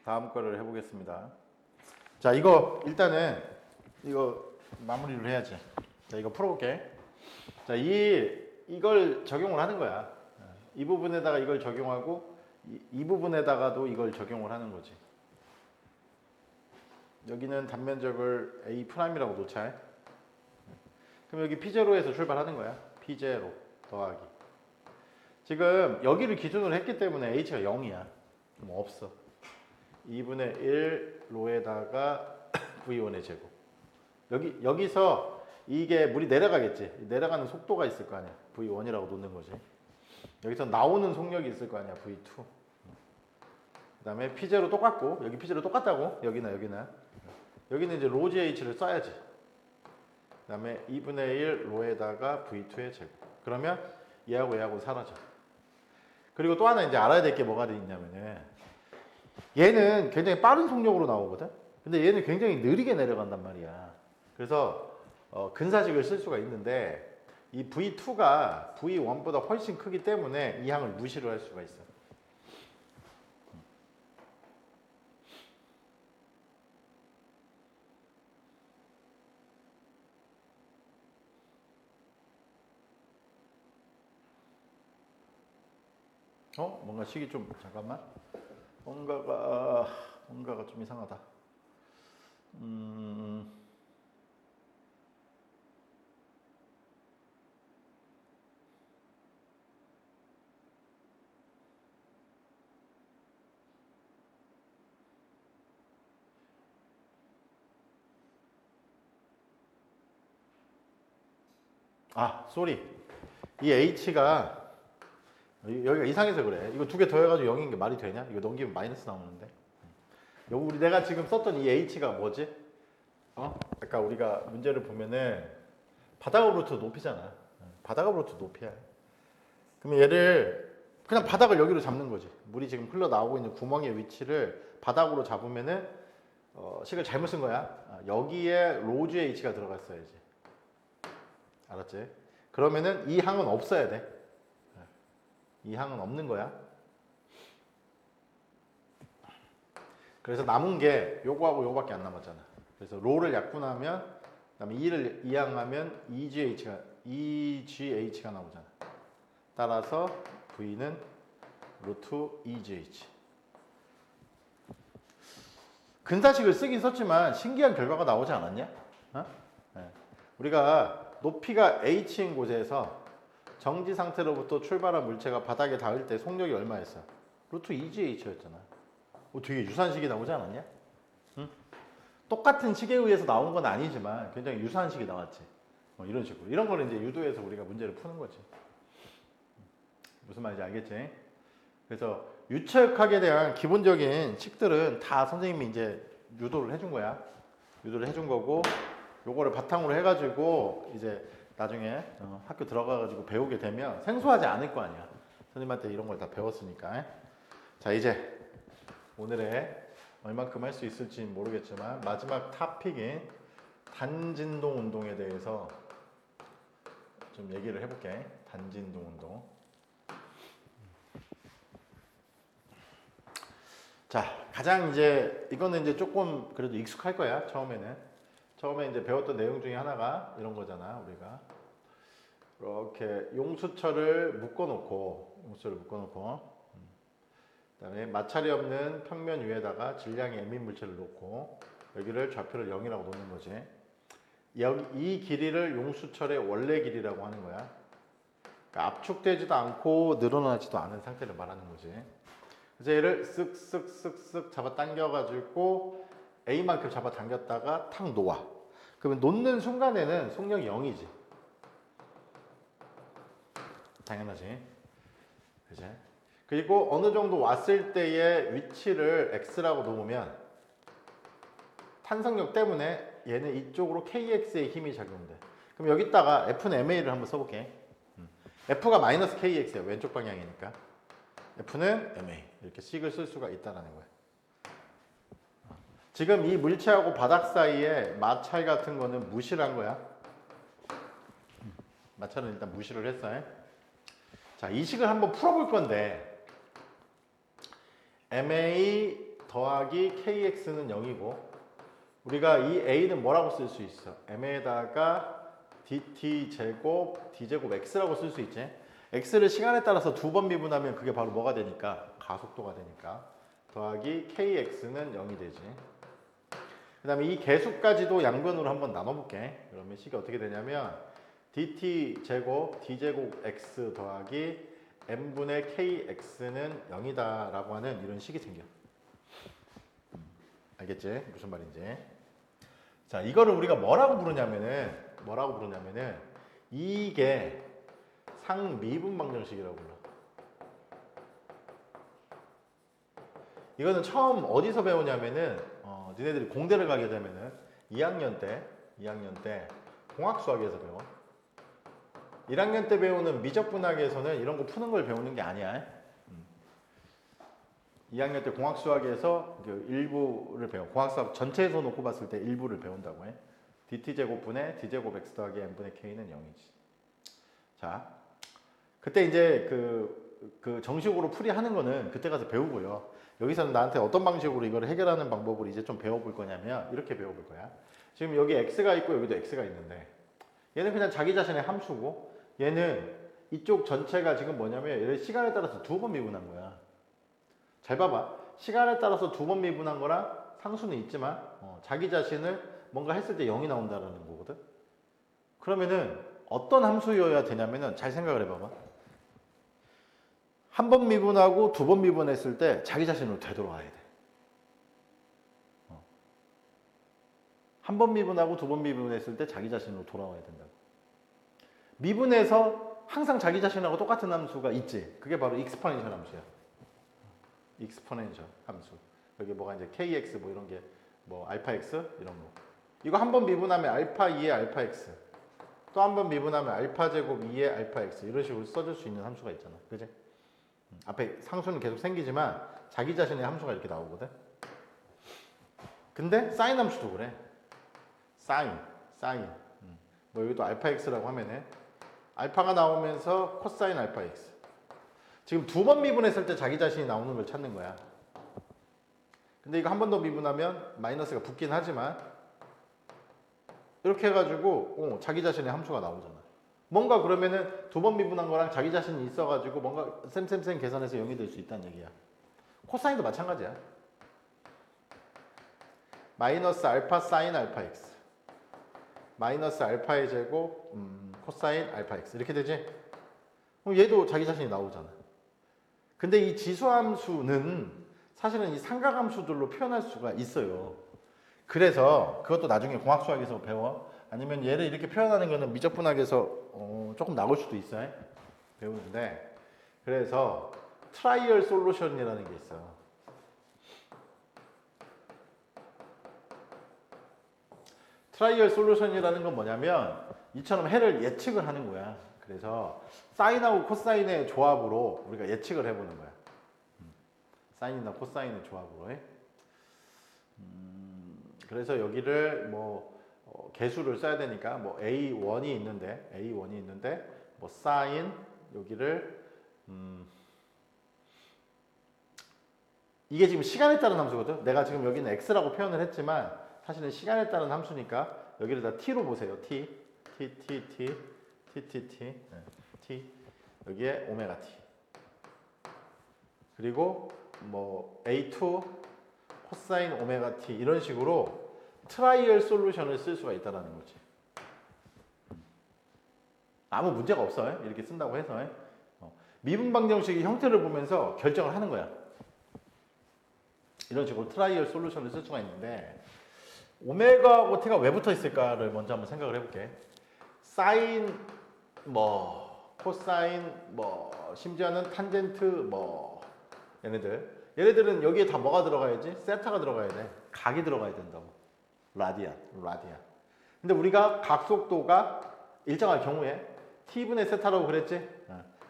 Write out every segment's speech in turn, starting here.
다음 거를 해보겠습니다. 자, 이거 일단은 이거 마무리를 해야지. 자, 이거 풀어볼게. 자, 이걸 적용을 하는 거야. 이 부분에다가 이걸 적용하고 이 부분에다가도 이걸 적용을 하는 거지. 여기는 단면적을 A'이라고 놓자. 그럼 여기 P0에서 출발하는 거야. P0 더하기. 지금 여기를 기준으로 했기 때문에 H가 0이야. 그럼 없어. 2분의 1 로에다가 V1의 제곱. 여기서 이게 물이 내려가겠지. 내려가는 속도가 있을 거 아니야. V1이라고 놓는 거지. 여기서 나오는 속력이 있을 거 아니야. V2. 그 다음에 P0 똑같고, 여기 P0 똑같다고. 여기나. 여기는 이제 로 GH를 써야지. 그 다음에 2분의 1 로에다가 V2의 제곱. 그러면 얘하고 사라져. 그리고 또 하나 이제 알아야 될 게 뭐가 있냐면은, 얘는 굉장히 빠른 속력으로 나오거든? 근데 얘는 굉장히 느리게 내려간단 말이야. 그래서 근사식을 쓸 수가 있는데 이 V2가 V1보다 훨씬 크기 때문에 이 항을 무시를 할 수가 있어. 뭔가 식이 좀 잠깐만. 뭔가가 좀 이상하다. 쏘리. 이 H가 여기가 이상해서 그래. 이거 두 개 더해가지고 0인 게 말이 되냐? 이거 넘기면 마이너스 나오는데. 우리 내가 지금 썼던 이 H가 뭐지? 아까 우리가 문제를 보면은 바닥으로부터 높이잖아. 바닥으로부터 높이야. 그러면 얘를 그냥 바닥을 여기로 잡는 거지. 물이 지금 흘러나오고 있는 구멍의 위치를 바닥으로 잡으면은 식을 잘못 쓴 거야. 여기에 로즈 H가 들어갔어야지. 알았지? 그러면은 이 항은 없어야 돼. 이 항은 없는 거야. 그래서 남은 게 요거하고 요거밖에 안 남았잖아. 그래서 로를 약분하면 그다음에 2를 이항하면 EGH가 나오잖아. 따라서 V는 루트 EGH. 근사식을 쓰긴 썼지만 신기한 결과가 나오지 않았냐? 네. 우리가 높이가 H인 곳에서 정지 상태로부터 출발한 물체가 바닥에 닿을 때 속력이 얼마였어? 루트 EGH였잖아. 되게 유사한 식이 나오지 않았냐? 응? 똑같은 식에 의해서 나온 건 아니지만 굉장히 유사한 식이 나왔지. 이런 식으로. 이런 거는 이제 유도해서 우리가 문제를 푸는 거지. 무슨 말인지 알겠지? 그래서 유체역학에 대한 기본적인 식들은 다 선생님이 이제 유도를 해준 거야. 유도를 해준 거고, 요거를 바탕으로 해가지고 이제 나중에 학교 들어가가지고 배우게 되면 생소하지 않을 거 아니야. 선생님한테 이런 걸 다 배웠으니까. 자, 이제 오늘의 얼만큼 할 수 있을지 모르겠지만 마지막 토픽인 단진동 운동에 대해서 좀 얘기를 해볼게. 단진동 운동. 자, 가장 이제 이거는 이제 조금 그래도 익숙할 거야. 처음에 이제 배웠던 내용 중에 하나가 이런 거잖아. 우리가 이렇게 용수철을 묶어놓고 그다음에 마찰이 없는 평면 위에다가 질량의 m 인 물체를 놓고 여기를 좌표를 0이라고 놓는 거지. 이 길이를 용수철의 원래 길이라고 하는 거야. 그러니까 압축되지도 않고 늘어나지도 않은 상태를 말하는 거지. 그래서 얘를 쓱쓱쓱쓱 잡아 당겨가지고 A만큼 잡아 당겼다가 탁 놓아. 그러면 놓는 순간에는 속력이 0이지. 당연하지. 그지? 그리고 어느 정도 왔을 때의 위치를 X라고 놓으면 탄성력 때문에 얘는 이쪽으로 KX의 힘이 작용돼. 그럼 여기다가 F는 MA를 한번 써볼게. F가 마이너스 KX야. 왼쪽 방향이니까. F는 MA. 이렇게 식을 쓸 수가 있다는 거야. 지금 이 물체하고 바닥 사이에 마찰 같은 거는 무시를 한 거야. 마찰은 일단 무시를 했어. 자, 이 식을 한번 풀어볼 건데 MA 더하기 kx는 0이고 우리가 이 a는 뭐라고 쓸 수 있어? m에다가 dt 제곱 d제곱 x라고 쓸 수 있지. x를 시간에 따라서 두 번 미분하면 그게 바로 뭐가 되니까? 가속도가 되니까 더하기 kx는 0이 되지. 그 다음에 이 개수까지도 양변으로 한번 나눠볼게. 그러면 식이 어떻게 되냐면 dt 제곱 d제곱 x 더하기 m분의 kx는 0이다 라고 하는 이런 식이 생겨. 알겠지? 무슨 말인지. 자, 이거를 우리가 뭐라고 부르냐면은 이게 상미분 방정식이라고 불러. 이거는 처음 어디서 배우냐면은 니네들이 공대를 가게 되면은 2학년 때 공학수학에서 배워. 1학년 때 배우는 미적분학에서는 이런 거 푸는 걸 배우는 게 아니야. 2학년 때 공학수학에서 그 일부를 배워. 공학수학 전체에서 놓고 봤을 때 일부를 배운다고 해. dt제곱분의 d제곱 x 더하기 n분의 k는 0이지. 자, 그때 이제 그 정식으로 풀이하는 거는 그때 가서 배우고요. 여기서는 나한테 어떤 방식으로 이걸 해결하는 방법을 이제 좀 배워볼 거냐면 이렇게 배워볼 거야. 지금 여기 x가 있고 여기도 x가 있는데 얘는 그냥 자기 자신의 함수고 얘는 이쪽 전체가 지금 뭐냐면 얘를 시간에 따라서 두 번 미분한 거야. 잘 봐봐. 시간에 따라서 두 번 미분한 거랑 상수는 있지만 자기 자신을 뭔가 했을 때 0이 나온다는 거거든. 그러면은 어떤 함수여야 되냐면은 잘 생각을 해봐봐. 한 번 미분하고 두 번 미분했을 때 자기 자신으로 되돌아와야 돼. 한 번 미분하고 두 번 미분했을 때 자기 자신으로 돌아와야 된다고. 미분해서 항상 자기 자신하고 똑같은 함수가 있지. 그게 바로 익스포넨셜 함수야. 익스포넨셜 함수. 여기 뭐가 이제 kx 뭐 이런 게 뭐 알파 x 이런 거. 이거 한 번 미분하면 알파 2의 알파 x. 또 한 번 미분하면 알파 제곱 2의 알파 x. 이런 식으로 써줄 수 있는 함수가 있잖아. 그지? 앞에 상수는 계속 생기지만 자기 자신의 함수가 이렇게 나오거든. 근데 사인 함수도 그래. 사인. 뭐 여기도 알파 x라고 하면은 알파가 나오면서 코사인 알파 x. 지금 두 번 미분했을 때 자기 자신이 나오는 걸 찾는 거야. 근데 이거 한 번 더 미분하면 마이너스가 붙긴 하지만 이렇게 해가지고 자기 자신의 함수가 나오잖아. 뭔가 그러면은 두 번 미분한 거랑 자기 자신이 있어가지고 뭔가 쌤 계산해서 0이 될 수 있다는 얘기야. 코사인도 마찬가지야. 마이너스 알파 사인 알파 x 마이너스 알파의 제곱 코사인 알파 x 이렇게 되지? 그럼 얘도 자기 자신이 나오잖아. 근데 이 지수함수는 사실은 이 삼각함수들로 표현할 수가 있어요. 그래서 그것도 나중에 공학수학에서 배워. 아니면 얘를 이렇게 표현하는 거는 미적분학에서 조금 나올 수도 있어요. 배우는데 그래서 트라이얼 솔루션이라는 게 있어. 트라이얼 솔루션이라는 건 뭐냐면 이처럼 해를 예측을 하는 거야. 그래서 사인하고 코사인의 조합으로 우리가 예측을 해보는 거야. 사인이나 코사인의 조합으로 해. 그래서 여기를 뭐 개수를 써야 되니까 뭐 A1이 있는데 뭐 사인 여기를 이게 지금 시간에 따른 함수거든. 내가 지금 여기는 x라고 표현을 했지만 사실은 시간에 따른 함수니까 여기를 다 t로 보세요. t 여기에 오메가 t 그리고 뭐 a2 코사인 오메가 t 이런 식으로 트라이얼 솔루션을 쓸 수가 있다는 거지. 아무 문제가 없어. 이렇게 쓴다고 해서. 미분 방정식의 형태를 보면서 결정을 하는 거야. 이런 식으로 트라이얼 솔루션을 쓸 수가 있는데 오메가하고 t가 왜 붙어 있을까를 먼저 한번 생각을 해볼게. 사인 뭐 코사인 뭐 심지어는 탄젠트 뭐 얘네들은 여기에 다 뭐가 들어가야지? 세타가 들어가야 돼. 각이 들어가야 된다고. 라디안. 근데 우리가 각속도가 일정할 경우에 t분의 세타라고 그랬지?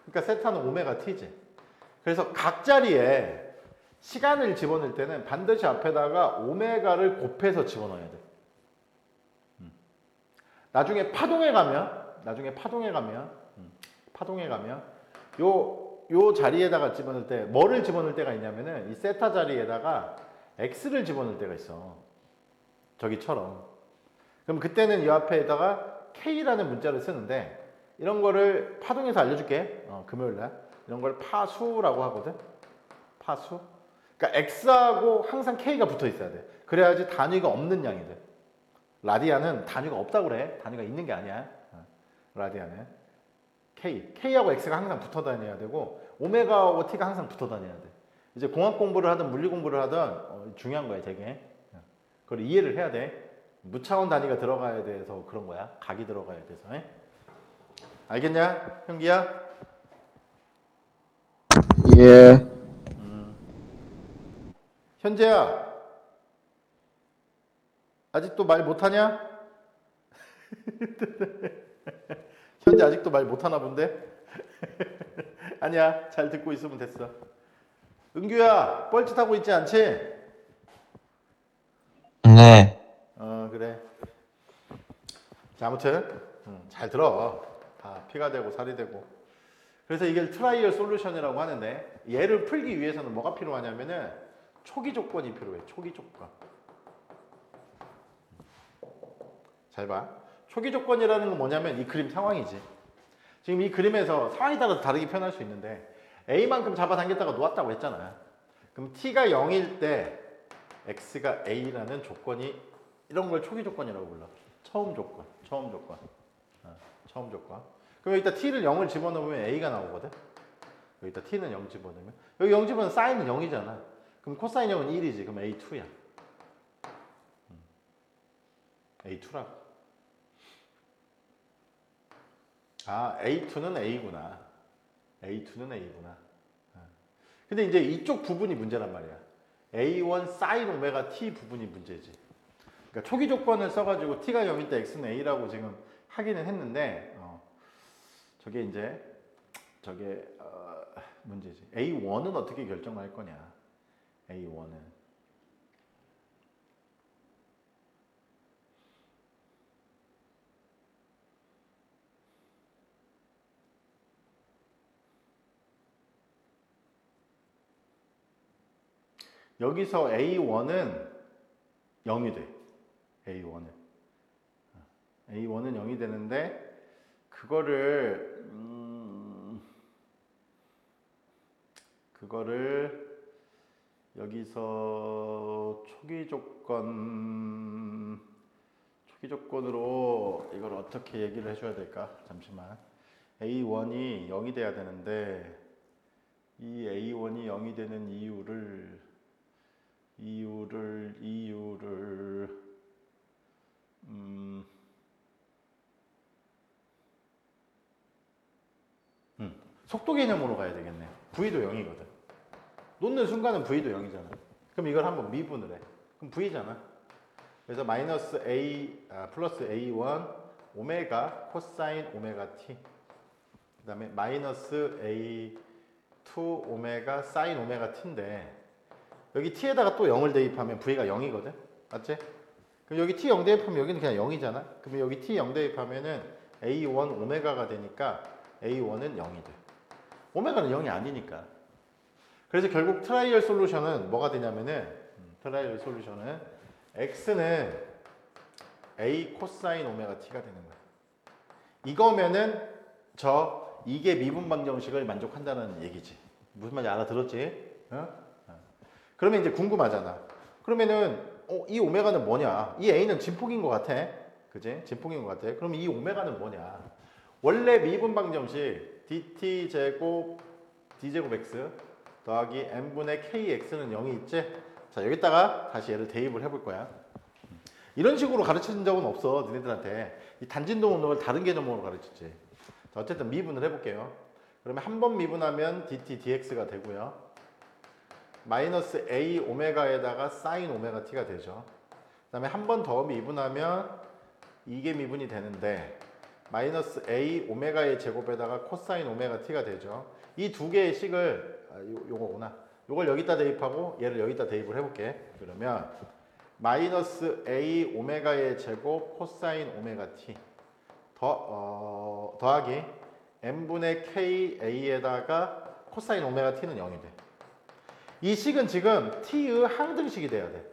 그러니까 세타는 오메가 t지. 그래서 각 자리에 시간을 집어넣을 때는 반드시 앞에다가 오메가를 곱해서 집어넣어야 돼. 나중에 파동에 가면 요 자리에다가 집어넣을 때 뭐를 집어넣을 때가 있냐면은 이 세타 자리에다가 x를 집어넣을 때가 있어. 저기처럼. 그럼 그때는 이 앞에다가 k라는 문자를 쓰는데 이런 거를 파동에서 알려줄게. 금요일날 이런 걸 파수라고 하거든. 파수. 그러니까 x하고 항상 k가 붙어 있어야 돼. 그래야지 단위가 없는 양이 돼. 라디안은 단위가 없다고 그래. 단위가 있는 게 아니야. 라디안은 k하고 x가 항상 붙어 다녀야 되고 오메가하고 t가 항상 붙어 다녀야 돼. 이제 공학 공부를 하든 물리 공부를 하든 중요한 거야, 되게. 그걸 이해를 해야 돼. 무차원 단위가 들어가야 돼서 그런 거야. 각이 들어가야 돼서. 알겠냐, 형기야? 예, 현재야, 아직도 말 못하냐? 현재 아직도 말 못하나 본데? 아니야, 잘 듣고 있으면 됐어. 은규야, 뻘짓하고 있지 않지? 네, 그래. 자, 아무튼 잘 들어. 다 피가 되고 살이 되고. 그래서 이게 트라이얼 솔루션이라고 하는데 얘를 풀기 위해서는 뭐가 필요하냐면은 초기 조건이 필요해. 초기 조건. 잘 봐. 초기 조건이라는 건 뭐냐면 이 그림 상황이지. 지금 이 그림에서 상황에 따라서 다르게 표현할 수 있는데 A만큼 잡아당겼다가 놓았다고 했잖아. 그럼 T가 0일 때 X가 A라는 조건이 이런 걸 초기 조건이라고 불러. 처음 조건. 처음 조건. 처음 조건. 그럼 여기다 T를 0을 집어넣으면 A가 나오거든. 여기다 T는 0 집어넣으면 여기 0 집어넣으면 사인은 0이잖아. 그럼 코사인 0은 1이지. 그럼 A2야. A2라고. 아, A2는 A구나. A2는 A구나. 근데 이제 이쪽 부분이 문제란 말이야. A1 사인 오메가 T 부분이 문제지. 그러니까 초기 조건을 써가지고 T가 0일 때 X는 A라고 지금 하기는 했는데, 저게 이제, 문제지. A1은 어떻게 결정할 거냐. A1은. 여기서 A1은 0이 돼. A1은. A1은 0이 되는데 그거를 여기서 초기 조건으로 이걸 어떻게 얘기를 해줘야 될까? 잠시만. A1이 0이 돼야 되는데 이 A1이 0이 되는 이유를 속도 개념으로 가야 되겠네. V도 0이거든. 놓는 순간은 V도 0이잖아. 그럼 이걸 한번 미분을 해. 그럼 V잖아. 그래서 마이너스 플러스 A1 오메가 코사인 오메가 T. 그 다음에 마이너스 A2 오메가 사인 오메가 T인데 여기 T에다가 또 0을 대입하면 V가 0이거든. 맞지? 그럼 여기 T 0 대입하면 여기는 그냥 0이잖아. 그러면 여기 T 0 대입하면은 A1 오메가가 되니까 A1은 0이 돼. 오메가는 0이 아니니까. 그래서 결국 트라이얼 솔루션은 뭐가 되냐면은 트라이얼 솔루션은 X는 A 코사인 오메가 T가 되는 거야. 이거면은 이게 미분 방정식을 만족한다는 얘기지. 무슨 말인지 알아들었지? 그러면 이제 궁금하잖아. 그러면은 이 오메가는 뭐냐? 이 A는 진폭인 것 같아. 그지? 진폭인 것 같아. 그럼 이 오메가는 뭐냐? 원래 미분 방정식 dt 제곱 d제곱 x 더하기 n분의 kx는 0이 있지? 자, 여기다가 다시 얘를 대입을 해볼 거야. 이런 식으로 가르친 적은 없어, 너네들한테. 이 단진도 운동을 다른 개념으로 가르쳤지. 자, 어쨌든 미분을 해볼게요. 그러면 한 번 미분하면 dt dx가 되고요. 마이너스 a 오메가에다가 사인 오메가 t가 되죠. 그 다음에 한 번 더 미분하면 이게 미분이 되는데 마이너스 a 오메가의 제곱에다가 코사인 오메가 t가 되죠. 이 두 개의 식을 요거구나. 요걸 여기다 대입하고 얘를 여기다 대입을 해볼게. 그러면 마이너스 a 오메가의 제곱 코사인 오메가 t 더하기 n분의 k a에다가 코사인 오메가 t는 0이 돼. 이 식은 지금 t의 항등식이 돼야 돼.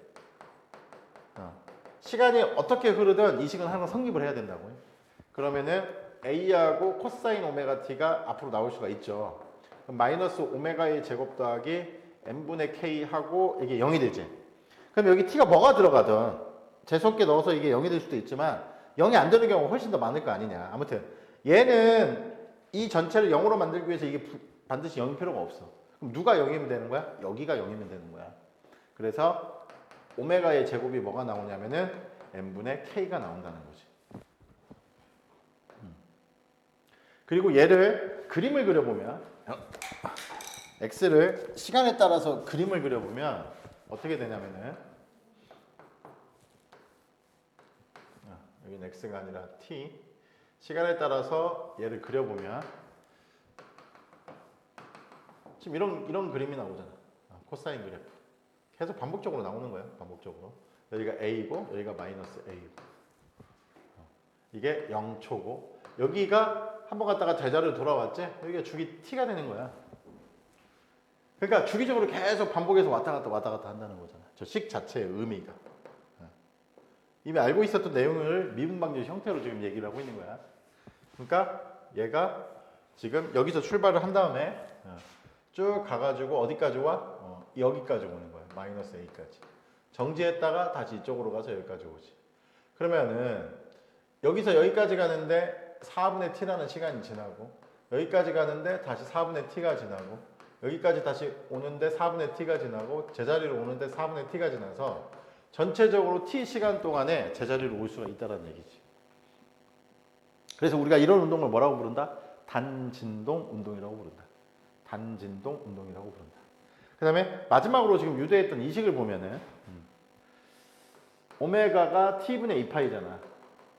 시간이 어떻게 흐르든 이 식은 항상 성립을 해야 된다고요. 그러면은 a하고 코사인 오메가 t가 앞으로 나올 수가 있죠. 그럼 마이너스 오메가의 제곱 더하기 n분의 k 하고 이게 0이 되지. 그럼 여기 t가 뭐가 들어가든 재수없게 넣어서 이게 0이 될 수도 있지만 0이 안 되는 경우가 훨씬 더 많을 거 아니냐. 아무튼 얘는 이 전체를 0으로 만들기 위해서 이게 반드시 0일 필요가 없어. 그럼 누가 0이면 되는 거야? 여기가 0이면 되는 거야. 그래서 오메가의 제곱이 뭐가 나오냐면은 n분의 k가 나온다는 거지. 그리고 얘를 그림을 그려보면 x를 시간에 따라서 그림을 그려보면 어떻게 되냐면은 여기는 x가 아니라 t 시간에 따라서 얘를 그려보면 지금 이런 그림이 나오잖아. 코사인 그래프 계속 반복적으로 나오는 거예요. 반복적으로 여기가 a고 여기가 마이너스 a고 이게 0초고 여기가 한번 갔다가 제자리로 돌아왔지? 여기가 주기 t가 되는 거야. 그러니까 주기적으로 계속 반복해서 왔다 갔다 한다는 거잖아. 저 식 자체의 의미가. 이미 알고 있었던 내용을 미분방정 형태로 지금 얘기를 하고 있는 거야. 그러니까 얘가 지금 여기서 출발을 한 다음에 쭉 가가지고 어디까지 와? 여기까지 오는 거야. 마이너스 a까지. 정지했다가 다시 이쪽으로 가서 여기까지 오지. 그러면은 여기서 여기까지 가는데 4분의 t라는 시간이 지나고 여기까지 가는데 다시 4분의 t가 지나고 여기까지 다시 오는데 4분의 t가 지나고 제자리로 오는데 4분의 t가 지나서 전체적으로 t 시간 동안에 제자리로 올 수가 있다는 얘기지. 그래서 우리가 이런 운동을 뭐라고 부른다? 단진동 운동이라고 부른다. 단진동 운동이라고 부른다. 그 다음에 마지막으로 지금 유도했던 이 식을 보면은 오메가가 t분의 2파이잖아.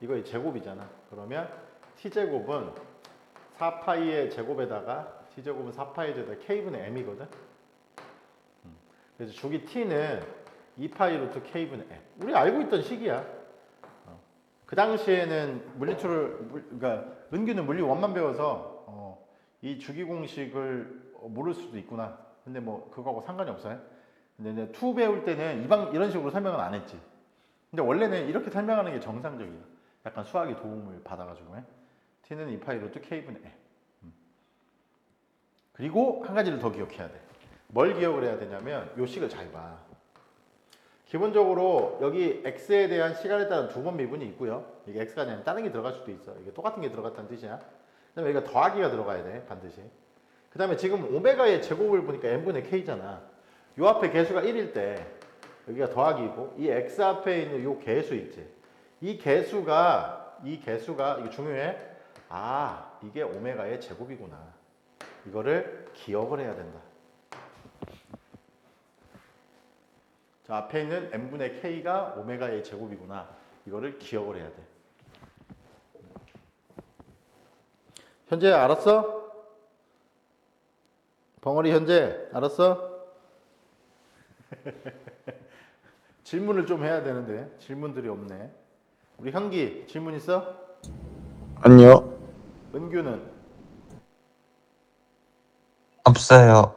이거의 제곱이잖아. 그러면 t제곱은 4파이의 제곱에다가 t제곱은 4파이의 제곱에다가 k분의 m이거든. 그래서 주기 t는 2파이 루트 k분의 m. 우리 알고 있던 식이야. 그 당시에는 그러니까 은규는 물리 1만 배워서 이 주기 공식을 모를 수도 있구나. 근데 뭐 그거하고 상관이 없어요. 근데 2 배울 때는 이런 식으로 설명은 안 했지. 근데 원래는 이렇게 설명하는 게 정상적이야. 약간 수학의 도움을 받아가지고 t는 2파이 루트 k분의 m. 그리고 한 가지를 더 기억해야 돼. 뭘 기억을 해야 되냐면 요 식을 잘 봐. 기본적으로 여기 x에 대한 시간에 따른 두 번 미분이 있고요. 이게 x가 아니라 다른 게 들어갈 수도 있어. 이게 똑같은 게 들어갔다는 뜻이야. 그다음에 여기가 더하기가 들어가야 돼. 반드시. 그다음에 지금 오메가의 제곱을 보니까 n분의 k잖아. 요 앞에 개수가 1일 때 여기가 더하기고 이 x 앞에 있는 요 개수 있지. 이 개수가 이게 중요해. 아, 이게 오메가의 제곱이구나. 이거를 기억을 해야 된다. 저 앞에 있는 n분의 k가 오메가의 제곱이구나. 이거를 기억을 해야 돼. 현재 알았어? 벙어리 현재 알았어? 질문을 좀 해야 되는데 질문들이 없네. 우리 형기 질문 있어? 아니요, 은규는? 없어요.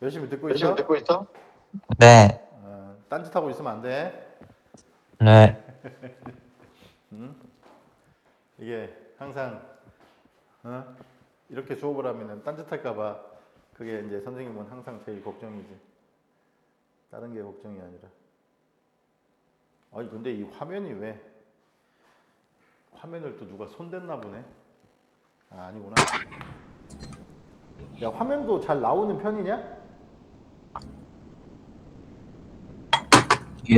열심히 듣고 열심히 있어? 듣고 있어? 네, 딴짓하고 있으면 안 돼. 네, 이게 항상 이렇게 수업을 하면은 딴짓할까봐 그게 이제 선생님은 항상 제일 걱정이지. 다른 게 걱정이 아니라. 아니 근데 이 화면이 왜 화면을 또 누가 손댔나 보네. 아 아니구나. 야 화면도 잘 나오는 편이냐? 예,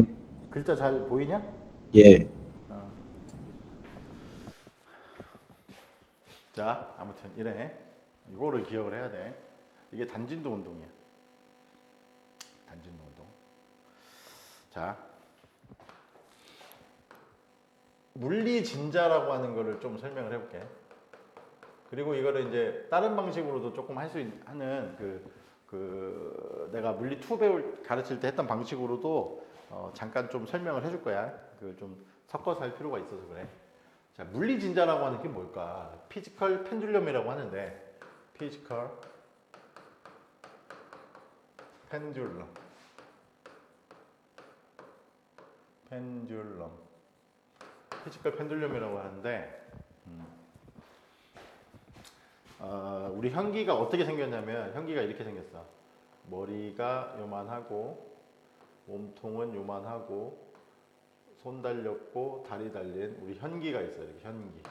글자 잘 보이냐? 예, 어. 자 아무튼 이래. 이거를 기억을 해야 돼. 이게 단진도 운동이야. 단진도 운동. 자 물리 진자라고 하는 거를 좀 설명을 해볼게. 그리고 이거를 이제 다른 방식으로도 조금 할 수 있는 내가 물리 2 가르칠 때 했던 방식으로도 잠깐 좀 설명을 해줄 거야. 그 좀 섞어서 할 필요가 있어서 그래. 자, 물리 진자라고 하는 게 뭘까? 피지컬 펜듈럼이라고 하는데, 피지컬 펜듈럼. 펜듈럼. 피지컬 펜듈럼이라고 하는데 우리 현기가 어떻게 생겼냐면 현기가 이렇게 생겼어. 머리가 요만하고 몸통은 요만하고 손 달렸고 다리 달린 우리 현기가 있어. 이렇게 현기.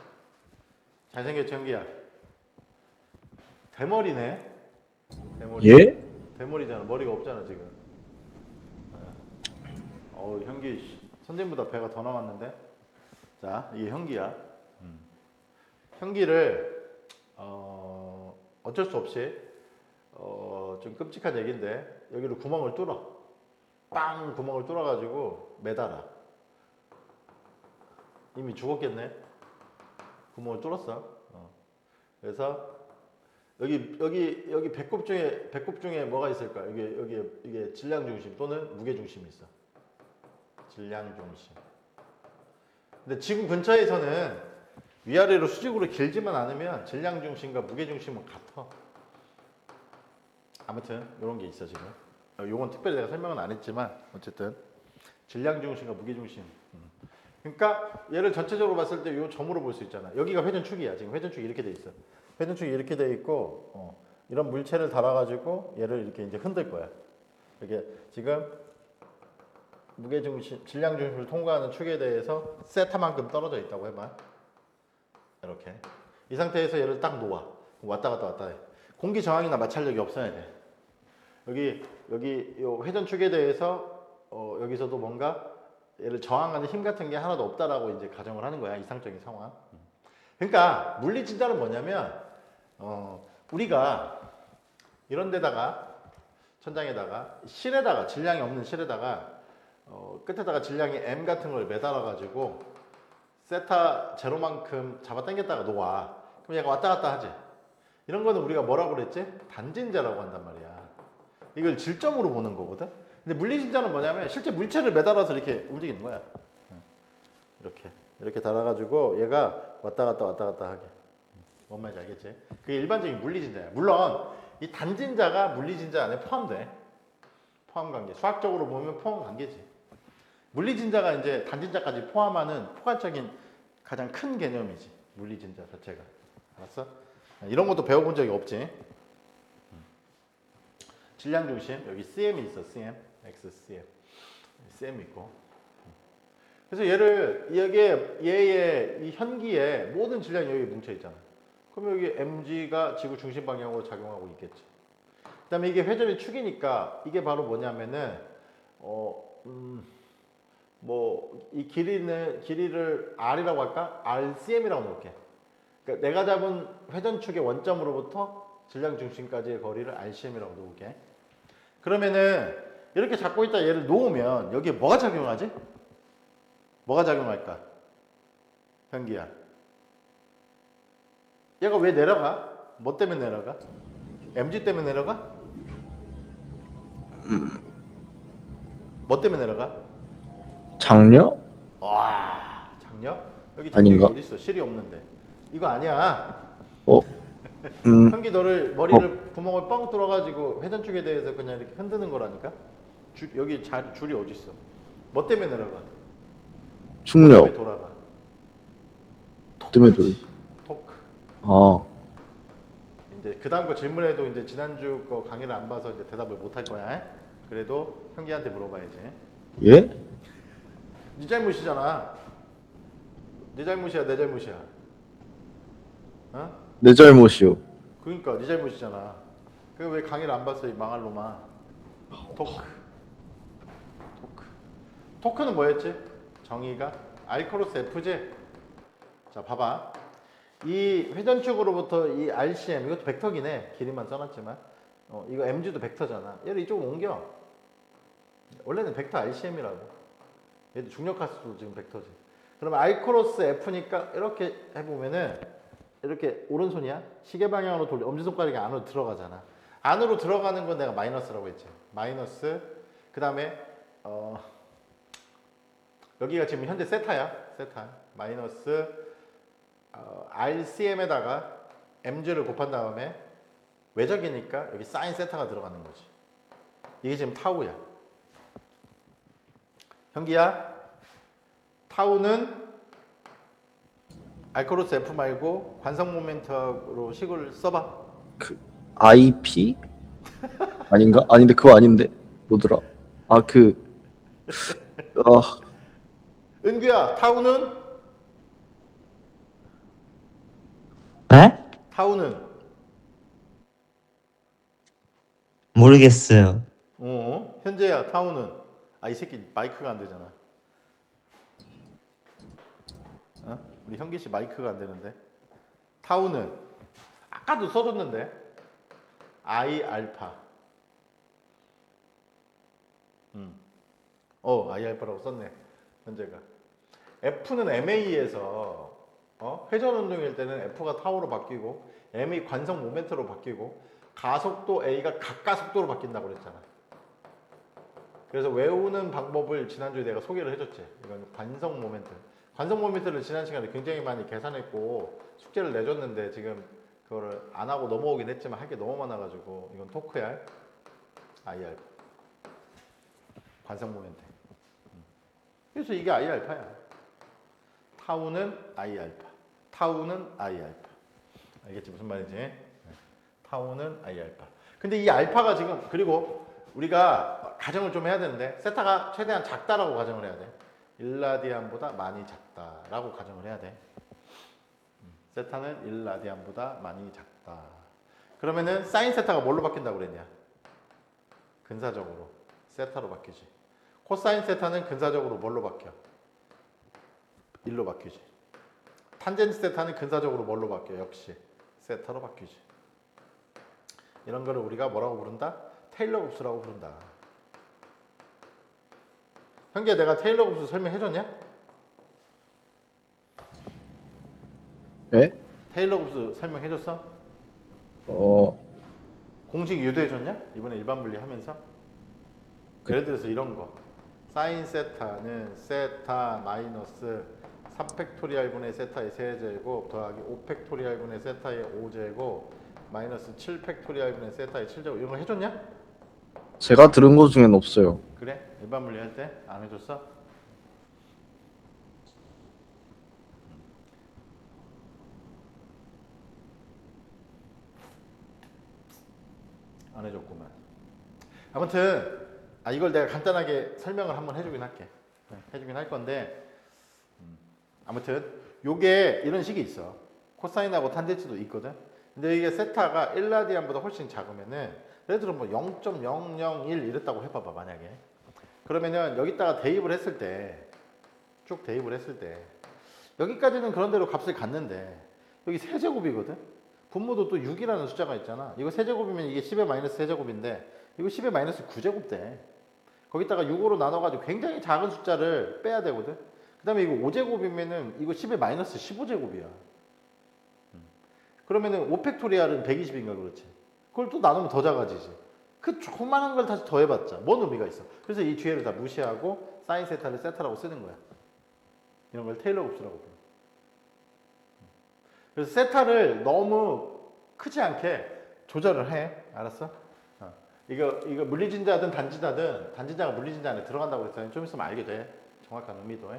잘생겼지 현기야? 대머리네. 대머리. 예? 대머리잖아. 머리가 없잖아 지금. 현기 선생님보다 배가 더 나왔는데. 자, 이게 현기야. 현기를 어쩔 수 없이 좀 끔찍한 얘기인데 여기로 구멍을 뚫어. 빵 구멍을 뚫어가지고 매달아. 이미 죽었겠네. 구멍을 뚫었어. 그래서 여기 배꼽 중에 뭐가 있을까? 이게 질량 중심 또는 무게 중심이 있어. 질량 중심. 근데 지구 근처에서는 위아래로 수직으로 길지만 않으면 질량 중심과 무게 중심은 같아. 아무튼 이런 게 있어 지금. 요건 특별히 내가 설명은 안 했지만 어쨌든 질량 중심과 무게 중심. 그러니까 얘를 전체적으로 봤을 때 요 점으로 볼 수 있잖아. 여기가 회전축이야. 지금 회전축이 이렇게 돼 있어. 회전축이 이렇게 돼 있고 이런 물체를 달아가지고 얘를 이렇게 이제 흔들 거야. 이게 지금 무게 중심, 질량 중심을 통과하는 축에 대해서 세타만큼 떨어져 있다고 해봐. 이렇게 이 상태에서 얘를 딱 놓아. 왔다 갔다 왔다 해. 공기 저항이나 마찰력이 없어야 돼. 여기 요 회전축에 대해서 여기서도 뭔가 얘를 저항하는 힘 같은 게 하나도 없다라고 이제 가정을 하는 거야. 이상적인 상황. 그러니까 물리진자는 뭐냐면 우리가 이런 데다가 천장에다가 실에다가 질량이 없는 실에다가 끝에다가 질량이 m 같은 걸 매달아 가지고 세타 제로만큼 잡아 당겼다가 놓아. 그럼 얘가 왔다 갔다 하지. 이런 거는 우리가 뭐라고 그랬지? 단진자라고 한단 말이야. 이걸 질점으로 보는 거거든. 근데 물리진자는 뭐냐면 실제 물체를 매달아서 이렇게 움직이는 거야. 이렇게 달아가지고 얘가 왔다 갔다 하게. 뭔 말인지 알겠지? 그게 일반적인 물리진자야. 물론 이 단진자가 물리진자 안에 포함돼. 포함관계. 수학적으로 보면 포함관계지. 물리진자가 이제 단진자까지 포함하는 포괄적인 가장 큰 개념이지. 물리진자 자체가. 알았어? 이런 것도 배워본 적이 없지. 질량 중심 여기 CM이 있어. CM, XCM, CM 있고. 그래서 얘의 이 현기에 모든 질량이 여기 뭉쳐 있잖아. 그럼 여기 mg가 지구 중심 방향으로 작용하고 있겠지. 그다음에 이게 회전의 축이니까 이게 바로 뭐냐면은 이 길이를 r이라고 할까? rcm이라고 놓을게. 그러니까 내가 잡은 회전축의 원점으로부터 질량 중심까지의 거리를 rcm이라고 놓을게. 그러면은 이렇게 잡고 있다 얘를 놓으면 여기에 뭐가 작용하지? 뭐가 작용할까? 현기야. 얘가 왜 내려가? 뭐 때문에 내려가? mg 때문에 내려가? 뭐 때문에 내려가? 장려? 와, 장력? 여기 아닌가? 장력이 어디 있어? 실이 없는데. 이거 아니야. 어? 현기 너를 머리를 구멍을 뻥 뚫어가지고 회전축에 대해서 그냥 이렇게 흔드는 거라니까. 여기 줄이 어디 있어? 뭐 때문에 내려가? 뭐 충력. 때문에 돌아가? 때문에 돌. 토크. 아, 이제 그 다음 거 질문에도 이제 지난주 거 강의를 안 봐서 이제 대답을 못 할 거야. 그래도 현기한테 물어봐야지. 예? 네 잘못이잖아. 네 잘못이야, 내 잘못이야. 어? 내 잘못이요. 그러니까 네 잘못이잖아. 그 왜 강의를 안 봤어 이 망할 놈아. 토크. 토크는 뭐였지? 정의가 R 크로스 F지? 자 봐봐. 이 회전축으로부터 이 RCM 이것도 벡터기네. 길이만 써놨지만 이거 MG도 벡터잖아. 얘를 이쪽으로 옮겨. 원래는 벡터 RCM이라고. 얘도 중력하수도 지금 벡터지. 그러면 R 크로스 F니까 이렇게 해보면은 이렇게 오른손이야. 시계 방향으로 돌려. 엄지손가락이 안으로 들어가잖아. 안으로 들어가는 건 내가 마이너스라고 했지. 마이너스. 그 다음에 여기가 지금 현재 세타야. 세타. 마이너스 RCM에다가 MG를 곱한 다음에 외적이니까 여기 사인 세타가 들어가는 거지. 이게 지금 타우야. 현기야, 타우는 알코로스 F 말고 관성 모멘트로 식을 써봐. IP? 아닌가? 아닌데 그거 아닌데 뭐더라? 은규야, 타우는? 네? 타우는? 모르겠어요. 현재야, 타우는? 이 새끼 마이크가 안 되잖아. 우리 현기 씨 마이크가 안 되는데. 타우는 아까도 써줬는데. I 알파. I 알파라고 썼네. 현재가. F는 MA에서 회전 운동일 때는 F가 타우로 바뀌고 MA 관성 모멘트로 바뀌고 가속도 A가 각가속도로 바뀐다고 그랬잖아. 그래서 외우는 방법을 지난주에 내가 소개를 해줬지. 이건 관성 모멘트. 관성 모멘트를 지난 시간에 굉장히 많이 계산했고 숙제를 내줬는데 지금 그거를 안 하고 넘어오긴 했지만 할 게 너무 많아가지고 이건 토크야. IR. 관성 모멘트. 그래서 이게 I알파야. 타우는 I알파. 타우는 I알파. 알겠지 무슨 말인지? 타우는 I알파. 근데 이 알파가 지금 그리고 우리가 가정을 좀 해야 되는데 세타가 최대한 작다라고 가정을 해야 돼. 1라디안보다 많이 작다라고 가정을 해야 돼. 세타는 1라디안보다 많이 작다. 그러면은 사인 세타가 뭘로 바뀐다고 그랬냐? 근사적으로 세타로 바뀌지. 코사인 세타는 근사적으로 뭘로 바뀌어? 1로 바뀌지. 탄젠트 세타는 근사적으로 뭘로 바뀌어? 역시 세타로 바뀌지. 이런 거를 우리가 뭐라고 부른다? 테일러 곱수라고 부른다. 현기야, 내가 테일러 곱수 설명해줬냐? 예? 테일러 곱수 설명해줬어? 공식 유도해줬냐? 이번에 일반 분리하면서? 예를 들어서 이런 거. 사인 세타는 세타 마이너스 3팩토리알분의 세타의 세제곱 더하기 5팩토리알분의 세타의 5제곱 마이너스 7팩토리알분의 세타의 7제곱 이런 거 해줬냐? 제가 들은 것 중엔 없어요. 그래? 일반 분리할 때 안 해줬어? 안 해줬구만. 아무튼 이걸 내가 간단하게 설명을 한번 해주긴 할게. 해주긴 할 건데 아무튼 요게 이런 식이 있어. 코사인하고 탄젠트도 있거든. 근데 이게 세타가 1라디안보다 훨씬 작으면은 예를 들어 뭐 0.001 이랬다고 해봐봐 만약에. 그러면은 여기다가 대입을 했을 때 쭉 대입을 했을 때 여기까지는 그런대로 값을 갖는데 여기 세제곱이거든. 분모도 또 6이라는 숫자가 있잖아. 이거 세제곱이면 이게 10의 마이너스 세제곱인데 이거 10의 마이너스 9제곱 돼. 거기다가 6으로 나눠가지고 굉장히 작은 숫자를 빼야 되거든. 그 다음에 이거 5제곱이면은 이거 10의 마이너스 15제곱이야. 그러면은 5팩토리알은 120인가 그렇지. 그걸 또 나누면 더 작아지지. 그 조그만한 걸 다시 더해봤자 뭔 의미가 있어. 그래서 이 뒤에를 다 무시하고 사인 세타를 세타라고 쓰는 거야. 이런 걸 테일러 곱수라고 불러. 그래서 세타를 너무 크지 않게 조절을 해. 알았어? 이거 물리진자든 단진자가 물리진자 안에 들어간다고 그랬잖아요. 좀 있으면 알게 돼. 정확한 의미도.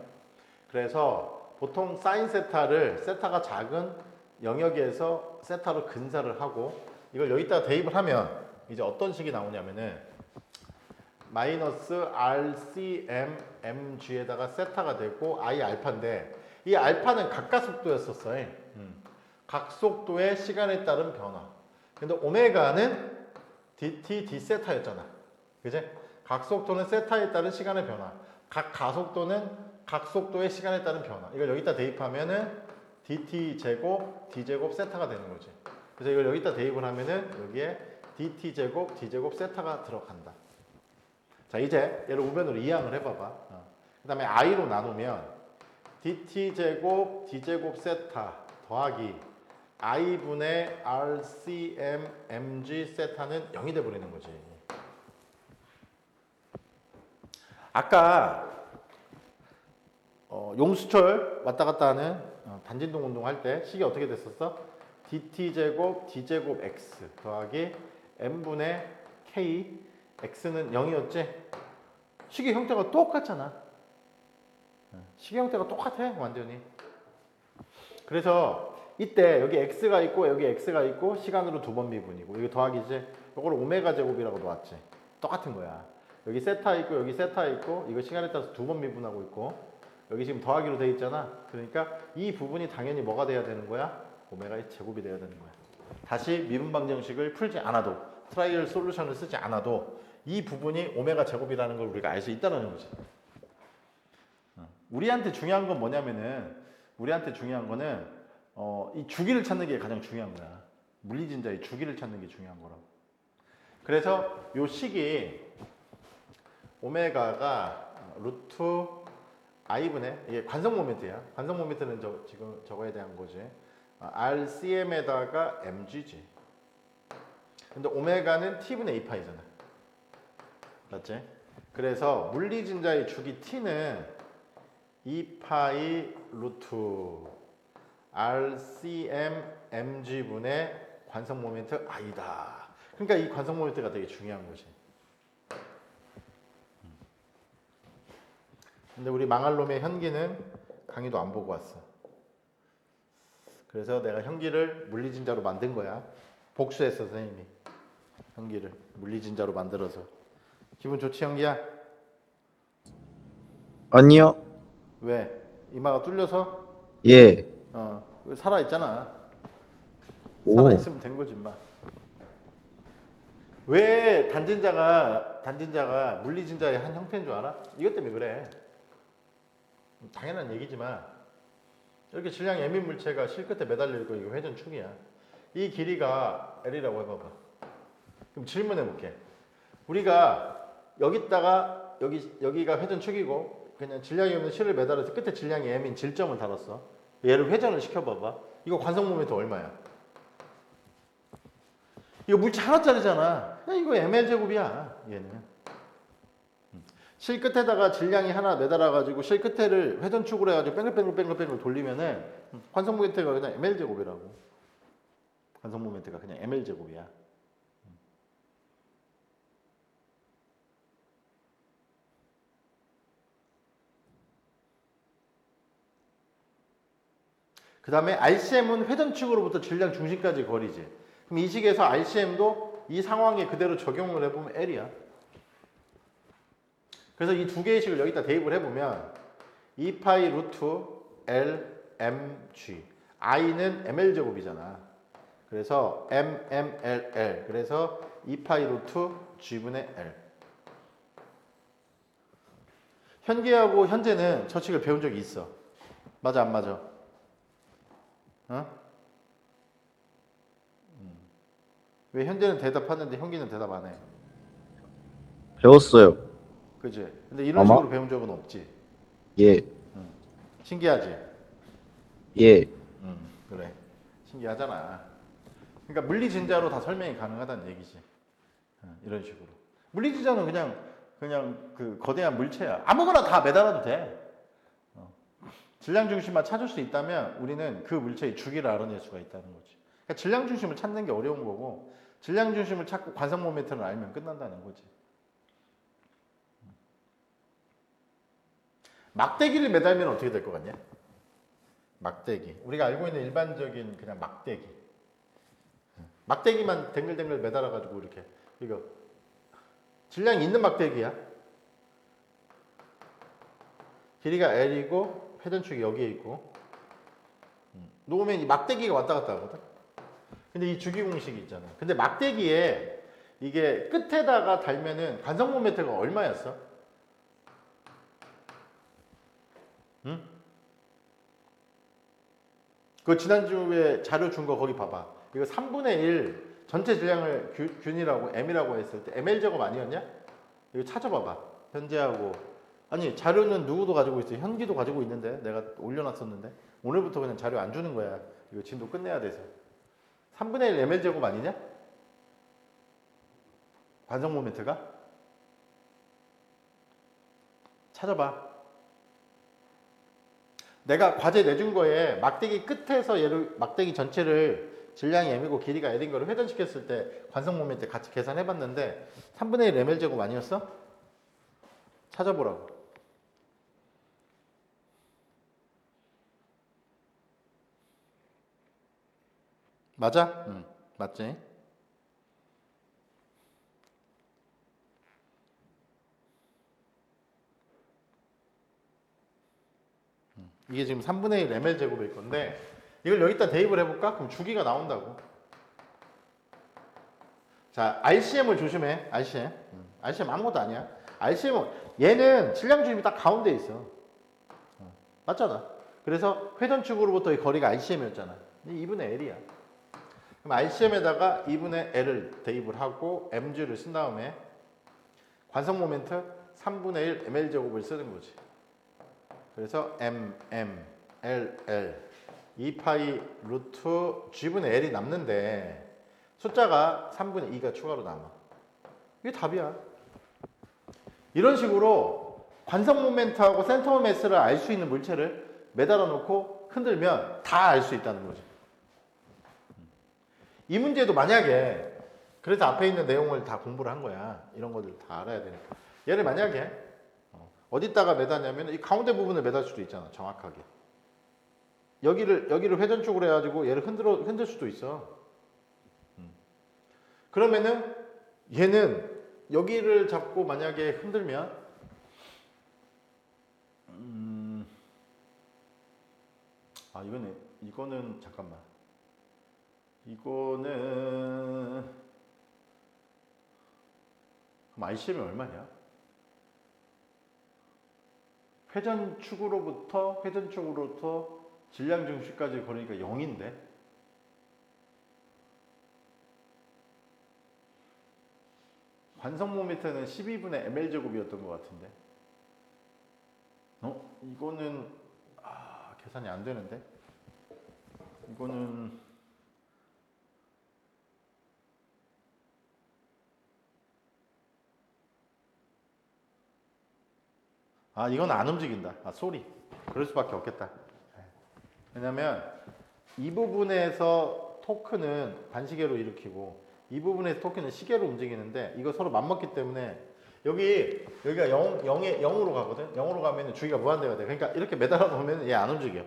그래서 보통 사인 세타를 세타가 작은 영역에서 세타로 근사를 하고 이걸 여기다가 대입을 하면 이제 어떤 식이 나오냐면은 마이너스 RCM MG에다가 세타가 되고 I 알파인데 이 알파는 각가속도였었어. 각속도의 시간에 따른 변화. 근데 오메가는 dt d 세타였잖아. 그지? 각속도는 세타에 따른 시간의 변화. 각 가속도는 각속도의 시간에 따른 변화. 이걸 여기다 대입하면은 dt 제곱 d 제곱 세타가 되는 거지. 그래서 이걸 여기다 대입을 하면은 여기에 dt 제곱 d 제곱 세타가 들어간다. 자, 이제 얘를 우변으로 이항을 해봐봐. 그 다음에 i로 나누면 dt 제곱 d 제곱 세타 더하기 i분의 rcm mg 세타는 0이 돼버리는 거지. 아까 용수철 왔다 갔다 하는 단진동 운동할 때 식이 어떻게 됐었어? dt 제곱 d 제곱 x 더하기 m분의 k x는 0이었지? 식의 형태가 똑같잖아. 식의 형태가 똑같아 완전히. 그래서 이때 여기 x가 있고 여기 x가 있고 시간으로 2번 미분이고 이게 더하기지. 이걸 오메가 제곱이라고 놓았지. 똑같은 거야. 여기 세타 있고 여기 세타 있고 이거 시간에 따라서 2번 미분하고 있고 여기 지금 더하기로 돼 있잖아. 그러니까 이 부분이 당연히 뭐가 돼야 되는 거야? 오메가의 제곱이 돼야 되는 거야. 다시 미분 방정식을 풀지 않아도 트라이얼 솔루션을 쓰지 않아도 이 부분이 오메가 제곱이라는 걸 우리가 알 수 있다는 거지. 우리한테 중요한 건 뭐냐면은 우리한테 중요한 거는 이 주기를 찾는 게 가장 중요한 거야. 물리진자의 주기를 찾는 게 중요한 거라고. 그래서 요 식이 오메가가 루트 i분의 이게 관성 모멘트야. 관성 모멘트는 지금 저거에 대한 거지. RCM에다가 mg지. 근데 오메가는 t분의 2파이잖아. 맞지? 그래서 물리진자의 주기 t는 2파이 루트 RCM mg분의 관성 모멘트 i다. 그러니까 이 관성 모멘트가 되게 중요한 거지. 근데 우리 망할 놈의 현기는 강의도 안 보고 왔어. 그래서 내가 현기를 물리진자로 만든 거야. 복수했어 선생님이. 현기를 물리진자로 만들어서. 기분 좋지 현기야? 아니요. 왜? 이마가 뚫려서? 예. 살아있잖아. 오. 살아있으면 된 거지 마. 왜 단진자가 물리진자의 한 형태인 줄 알아? 이것 때문에 그래. 당연한 얘기지만 이렇게 질량 예민 물체가 실끝에 매달려 있고 이거 회전축이야. 이 길이가 L이라고 해봐봐. 그럼 질문해 볼게. 우리가 여기다가 여기가 회전축이고 그냥 질량이 없는 실을 매달아서 끝에 질량이 M인 질점을 달았어. 얘를 회전을 시켜봐봐. 이거 관성 모멘트 얼마야? 이거 물체 하나짜리잖아. 이거 ml 제곱이야. 얘는. 실 끝에다가 질량이 하나 매달아가지고 실 끝에를 회전축으로 해가지고 뱅글뱅글 돌리면은 관성 모멘트가 그냥 ml 제곱이라고. 관성 모멘트가 그냥 ml 제곱이야. 그 다음에 RCM은 회전축으로부터 질량 중심까지 거리지. 그럼 이 식에서 RCM도 이 상황에 그대로 적용을 해보면 L이야. 그래서 이 두 개의 식을 여기다 대입을 해보면 2파이 루트 L mg i는 ml 제곱이잖아. 그래서 mmll 그래서 2파이 루트 g분의 L. 현기하고 현재는 저 식을 배운 적이 있어. 맞아 안 맞아? 왜 현재는 대답하는데 현기는 대답 안 해? 배웠어요. 그지? 근데 이런 아마? 식으로 배운 적은 없지. 예. 신기하지? 예. 그래. 신기하잖아. 그러니까 물리진자로 다 설명이 가능하다는 얘기지. 이런 식으로. 물리진자는 그냥 그 거대한 물체야. 아무거나 다 매달아도 돼. 질량 중심만 찾을 수 있다면 우리는 그 물체의 주기를 알아낼 수가 있다는 거지. 그러니까 질량 중심을 찾는 게 어려운 거고 질량 중심을 찾고 관성 모멘트를 알면 끝난다는 거지. 막대기를 매달면 어떻게 될 것 같냐? 막대기. 우리가 알고 있는 일반적인 그냥 막대기. 막대기만 댕글댕글 매달아가지고 이렇게 이거 질량이 있는 막대기야. 길이가 L이고 회전축이 여기에 있고 놓으면 이 막대기가 왔다 갔다 하거든. 근데 이 주기 공식이 있잖아. 근데 막대기에 이게 끝에다가 달면은 관성 모멘트가 얼마였어? 응? 그 지난주에 자료 준 거 거기 봐봐. 이거 3분의 1 전체 질량을 균이라고 M이라고 했을 때 ML 제곱 아니었냐? 이거 찾아봐봐. 현재하고 아니 자료는 누구도 가지고 있어. 현기도 가지고 있는데 내가 올려놨었는데 오늘부터 그냥 자료 안 주는 거야. 이거 진도 끝내야 돼서. 3분의 1 ML 제곱 아니냐? 관성 모멘트가? 찾아봐. 내가 과제 내준 거에 막대기 끝에서 얘를 막대기 전체를 질량이 m이고 길이가 l인 거를 회전시켰을 때 관성 모멘트 같이 계산해 봤는데 3분의 1 ml 제곱 아니었어? 찾아보라고. 맞아? 응, 맞지? 이게 지금 3분의 1 ml 제곱일 건데 이걸 여기다 대입을 해볼까? 그럼 주기가 나온다고. 자, RCM을 조심해. RCM. RCM 아무것도 아니야. RCM은 얘는 질량 주입이 딱 가운데 있어. 맞잖아. 그래서 회전축으로부터 이 거리가 RCM이었잖아. 2분의 L이야. 그럼 RCM에다가 2분의 L을 대입을 하고 mg를 쓴 다음에 관성 모멘트 3분의 1 ml 제곱을 쓰는 거지. 그래서 l 2파이 루트 g분의 l이 남는데 숫자가 3분의 2가 추가로 남아. 이게 답이야. 이런 식으로 관성 모멘트하고 센터 매스를 알 수 있는 물체를 매달아 놓고 흔들면 다 알 수 있다는 거지. 이 문제도 만약에 그래서 앞에 있는 내용을 다 공부를 한 거야. 이런 것들 다 알아야 되니까. 얘를 만약에 어디다가 매다냐면 이 가운데 부분을 매달 수도 있잖아. 정확하게. 여기를 회전축으로 해가지고 얘를 흔들 수도 있어. 그러면은 얘는 여기를 잡고 만약에 흔들면 이거는 잠깐만. 이거는 그럼 RCM이 얼마냐? 회전축으로부터 질량 중심까지 거리니까 0인데 관성 모멘트는 12분의 ml 제곱이었던 것 같은데 이거는 계산이 안 되는데 이거는 이건 안 움직인다. 쏘리. 그럴 수밖에 없겠다. 왜냐면 이 부분에서 토크는 반시계로 일으키고 이 부분에서 토크는 시계로 움직이는데 이거 서로 맞먹기 때문에 여기가 0으로 가거든. 0으로 가면 주기가 무한대가 돼. 그러니까 이렇게 매달아 놓으면 얘 안 움직여.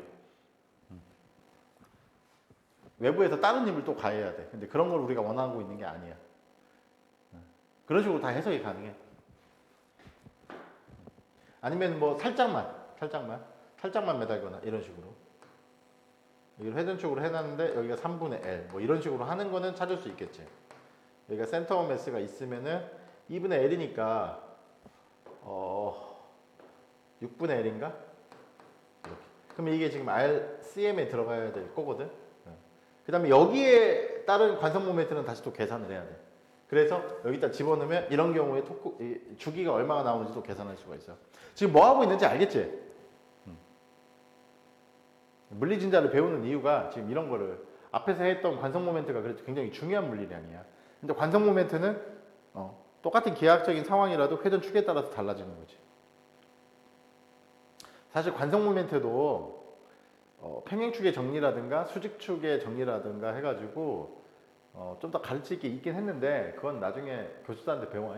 외부에서 다른 힘을 또 가해야 돼. 근데 그런 걸 우리가 원하고 있는 게 아니야. 그런 식으로 다 해석이 가능해. 아니면 뭐 살짝만 매달거나 이런 식으로. 여기를 회전축으로 해놨는데 여기가 3분의 L 뭐 이런 식으로 하는 거는 찾을 수 있겠지. 여기가 센터 매스가 있으면은 2분의 L이니까 6분의 L인가? 이렇게. 그럼 이게 지금 RCM에 들어가야 될 거거든. 그 다음에 여기에 따른 관성 모멘트는 다시 또 계산을 해야 돼. 그래서 여기다 집어넣으면 이런 경우에 주기가 얼마가 나오는지도 계산할 수가 있어. 지금 뭐 하고 있는지 알겠지? 물리진자를 배우는 이유가 지금 이런 거를 앞에서 했던 관성 모멘트가 그래도 굉장히 중요한 물리량이야. 근데 관성 모멘트는 똑같은 기하학적인 상황이라도 회전축에 따라서 달라지는 거지. 사실 관성 모멘트도 평행축의 정리라든가 수직축의 정리라든가 해가지고 좀 더 가르칠 게 있긴 했는데 그건 나중에 교수들한테 배워.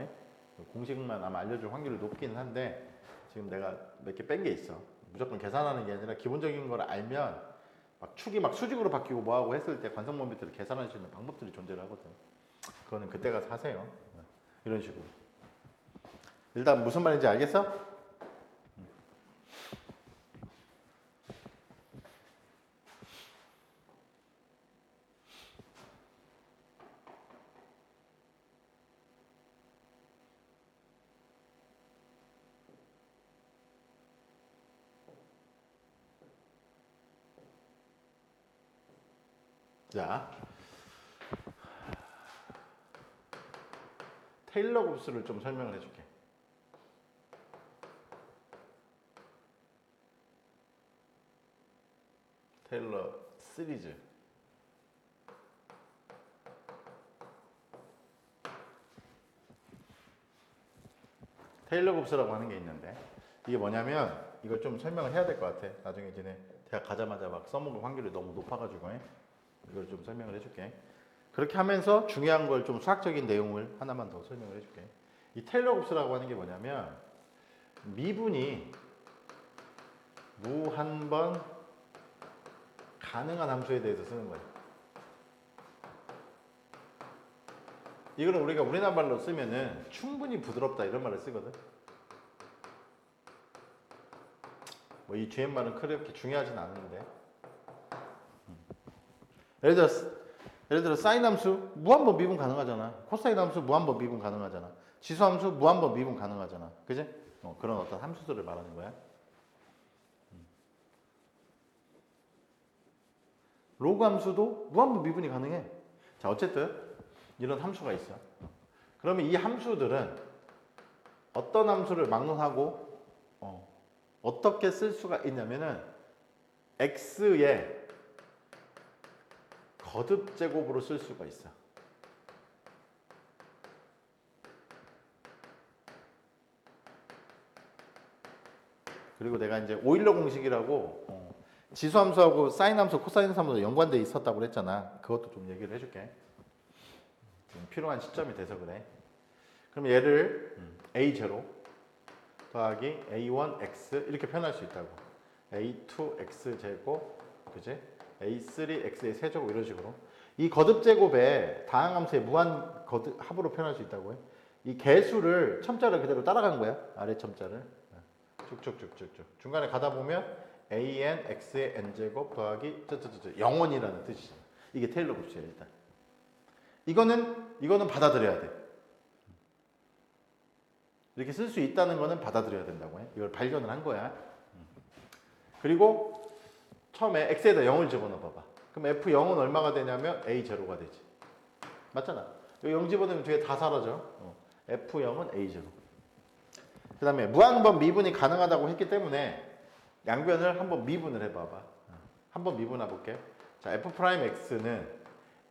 공식만 아마 알려줄 확률이 높긴 한데 지금 내가 몇 개 뺀 게 있어. 무조건 계산하는 게 아니라 기본적인 걸 알면 막 축이 막 수직으로 바뀌고 뭐하고 했을 때 관성 모멘트를 계산할 수 있는 방법들이 존재를 하거든. 그거는 그때 가서 하세요. 이런 식으로. 일단 무슨 말인지 알겠어? 자, 테일러 곱수를 좀 설명을 해줄게. 테일러 시리즈. 테일러 곱수라고 하는 게 있는데 이게 뭐냐면 이걸 좀 설명을 해야 될 것 같아. 나중에 이제 대학 가자마자 막 써먹을 확률이 너무 높아가지고 이걸 좀 설명을 해줄게. 그렇게 하면서 중요한 걸 좀 수학적인 내용을 하나만 더 설명을 해줄게. 이 테일러 곱수라고 하는 게 뭐냐면 미분이 무한번 가능한 함수에 대해서 쓰는 거야. 이거는 우리가 우리나라 말로 쓰면은 충분히 부드럽다 이런 말을 쓰거든. 뭐 이 뒤에 말은 그렇게 중요하진 않은데. 예를 들어 사인 함수 무한번 미분 가능하잖아. 코사인 함수 무한번 미분 가능하잖아. 지수 함수 무한번 미분 가능하잖아. 그지? 그런 어떤 함수들을 말하는 거야. 로그 함수도 무한번 미분이 가능해. 자, 어쨌든 이런 함수가 있어. 그러면 이 함수들은 어떤 함수를 막론하고 어떻게 쓸 수가 있냐면은 x의 거듭 제곱으로 쓸 수가 있어. 그리고 내가 이제 오일러 공식이라고 지수 함수하고 사인 함수, 코사인 함수 연관돼 있었다고 그랬잖아. 그것도 좀 얘기를 해줄게. 지금 필요한 시점이 돼서 그래. 그럼 얘를 a0 더하기 a1x 이렇게 표현할 수 있다고. a2x 제곱, 그지? a3x의 세제곱 이런 식으로. 이 거듭 제곱에 다항함수의 무한 거듭 합으로 표현할 수 있다고 해. 이 개수를 첨자를 그대로 따라간 거야. 아래 첨자를. 쭉쭉쭉쭉쭉. 중간에 가다 보면 an x의 n제곱 더하기 영원이라는 뜻이잖아. 이게 테일러 곱수야 일단. 이거는 받아들여야 돼. 이렇게 쓸 수 있다는 거는 받아들여야 된다고 해. 이걸 발견을 한 거야. 그리고 처음에 x에다 0을 집어넣어 봐봐. 그럼 f0은 얼마가 되냐면 a0가 되지. 맞잖아. 여기 0 집어넣으면 뒤에 다 사라져. f0은 a0. 그 다음에 무한번 미분이 가능하다고 했기 때문에 양변을 한번 미분을 해봐봐. 한번 미분해 볼게. 자, f'x는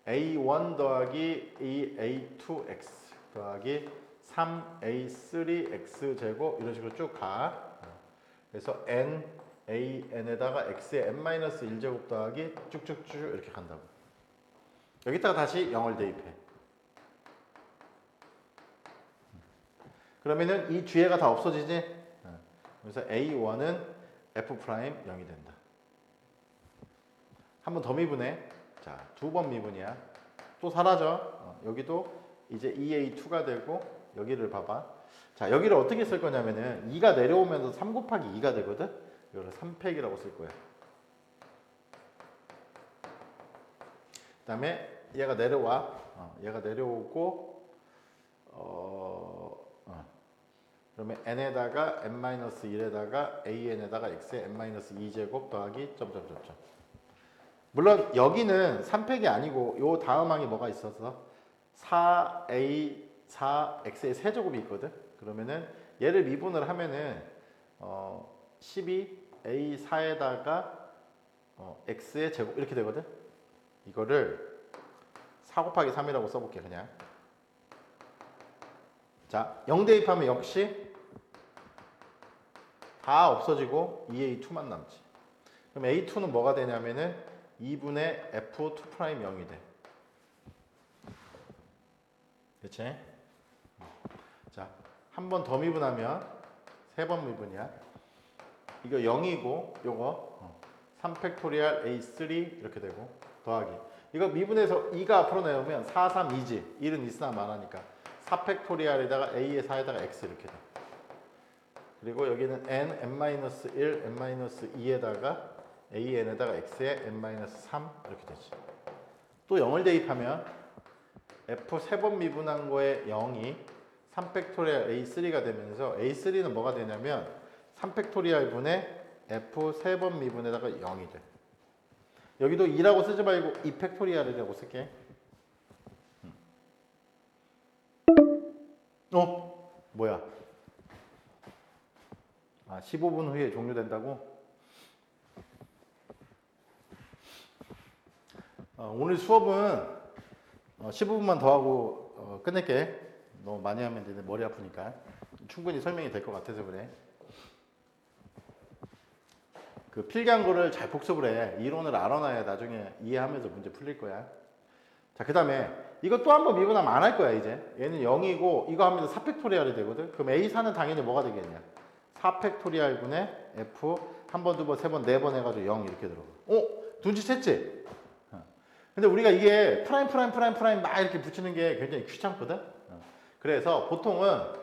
a1 더하기 2a2x 더하기 3a3x 제곱 이런 식으로 쭉 가. 그래서 n에다가 x의 n-1제곱 더하기 쭉쭉쭉 이렇게 간다고. 여기다가 다시 0을 대입해. 그러면은 이 뒤에가 다 없어지지? 그래서 a1은 f'0이 된다. 한 번 더 미분해. 자, 두 번 미분이야. 또 사라져. 여기도 이제 2a2가 되고 여기를 봐봐. 자, 여기를 어떻게 쓸 거냐면은 2가 내려오면서 3 곱하기 2가 되거든. 이거를 3팩이라고 쓸 거야. 그다음에 얘가 내려와. 얘가 내려오고 그러면 n에다가 n-1에다가 an에다가 x의 n-2제곱 더하기 점점점점. 물론 여기는 3팩이 아니고 요 다음 항이 뭐가 있어서 4x의 세제곱이 있거든. 그러면은 얘를 미분을 하면은 12a4에다가 x의 제곱 이렇게 되거든. 이거를 4 곱하기 3이라고 써볼게 그냥. 자, 0 대입하면 역시 다 없어지고 2a2만 남지. 그럼 a2는 뭐가 되냐면은 2분의 f2'0이 돼. 그치? 자, 한 번 더 미분하면 3번 미분이야. 이거 0이고 요거 3팩토리얼 a3 이렇게 되고 더하기. 이거 미분해서 2가 앞으로 내오면 4, 3, 2지. 1은 있으나 마나니까 4팩토리얼에다가 a의 4에다가 x 이렇게 돼. 그리고 여기는 n, n-1, n-2에다가 an에다가 x에 n-3 이렇게 되지. 또 0을 대입하면 f 3번 미분한 거에 0이 3팩토리얼 a3가 되면서 a3는 뭐가 되냐면 3팩토리얼 분의 f 3번 미분에다가 0이 돼. 여기도 2라고 쓰지 말고 2팩토리얼이라고 쓸게. 뭐야? 15분 후에 종료된다고? 오늘 수업은 15분만 더 하고 끝낼게. 너무 많이 하면 이제 머리 아프니까. 충분히 설명이 될 것 같아서 그래. 그 필기한 거를 잘 복습을 해. 이론을 알아놔야 나중에 이해하면서 문제 풀릴 거야. 자, 그 다음에 이거 또 한 번 미분하면 안 할 거야, 이제. 얘는 0이고 이거 하면 4팩토리얼이 되거든. 그럼 A4는 당연히 뭐가 되겠냐? 4팩토리얼 분의 F 한 번, 두 번, 세 번, 네 번 해가지고 0 이렇게 들어가. 눈치챘지? 근데 우리가 이게 프라임 막 이렇게 붙이는 게 굉장히 귀찮거든? 그래서 보통은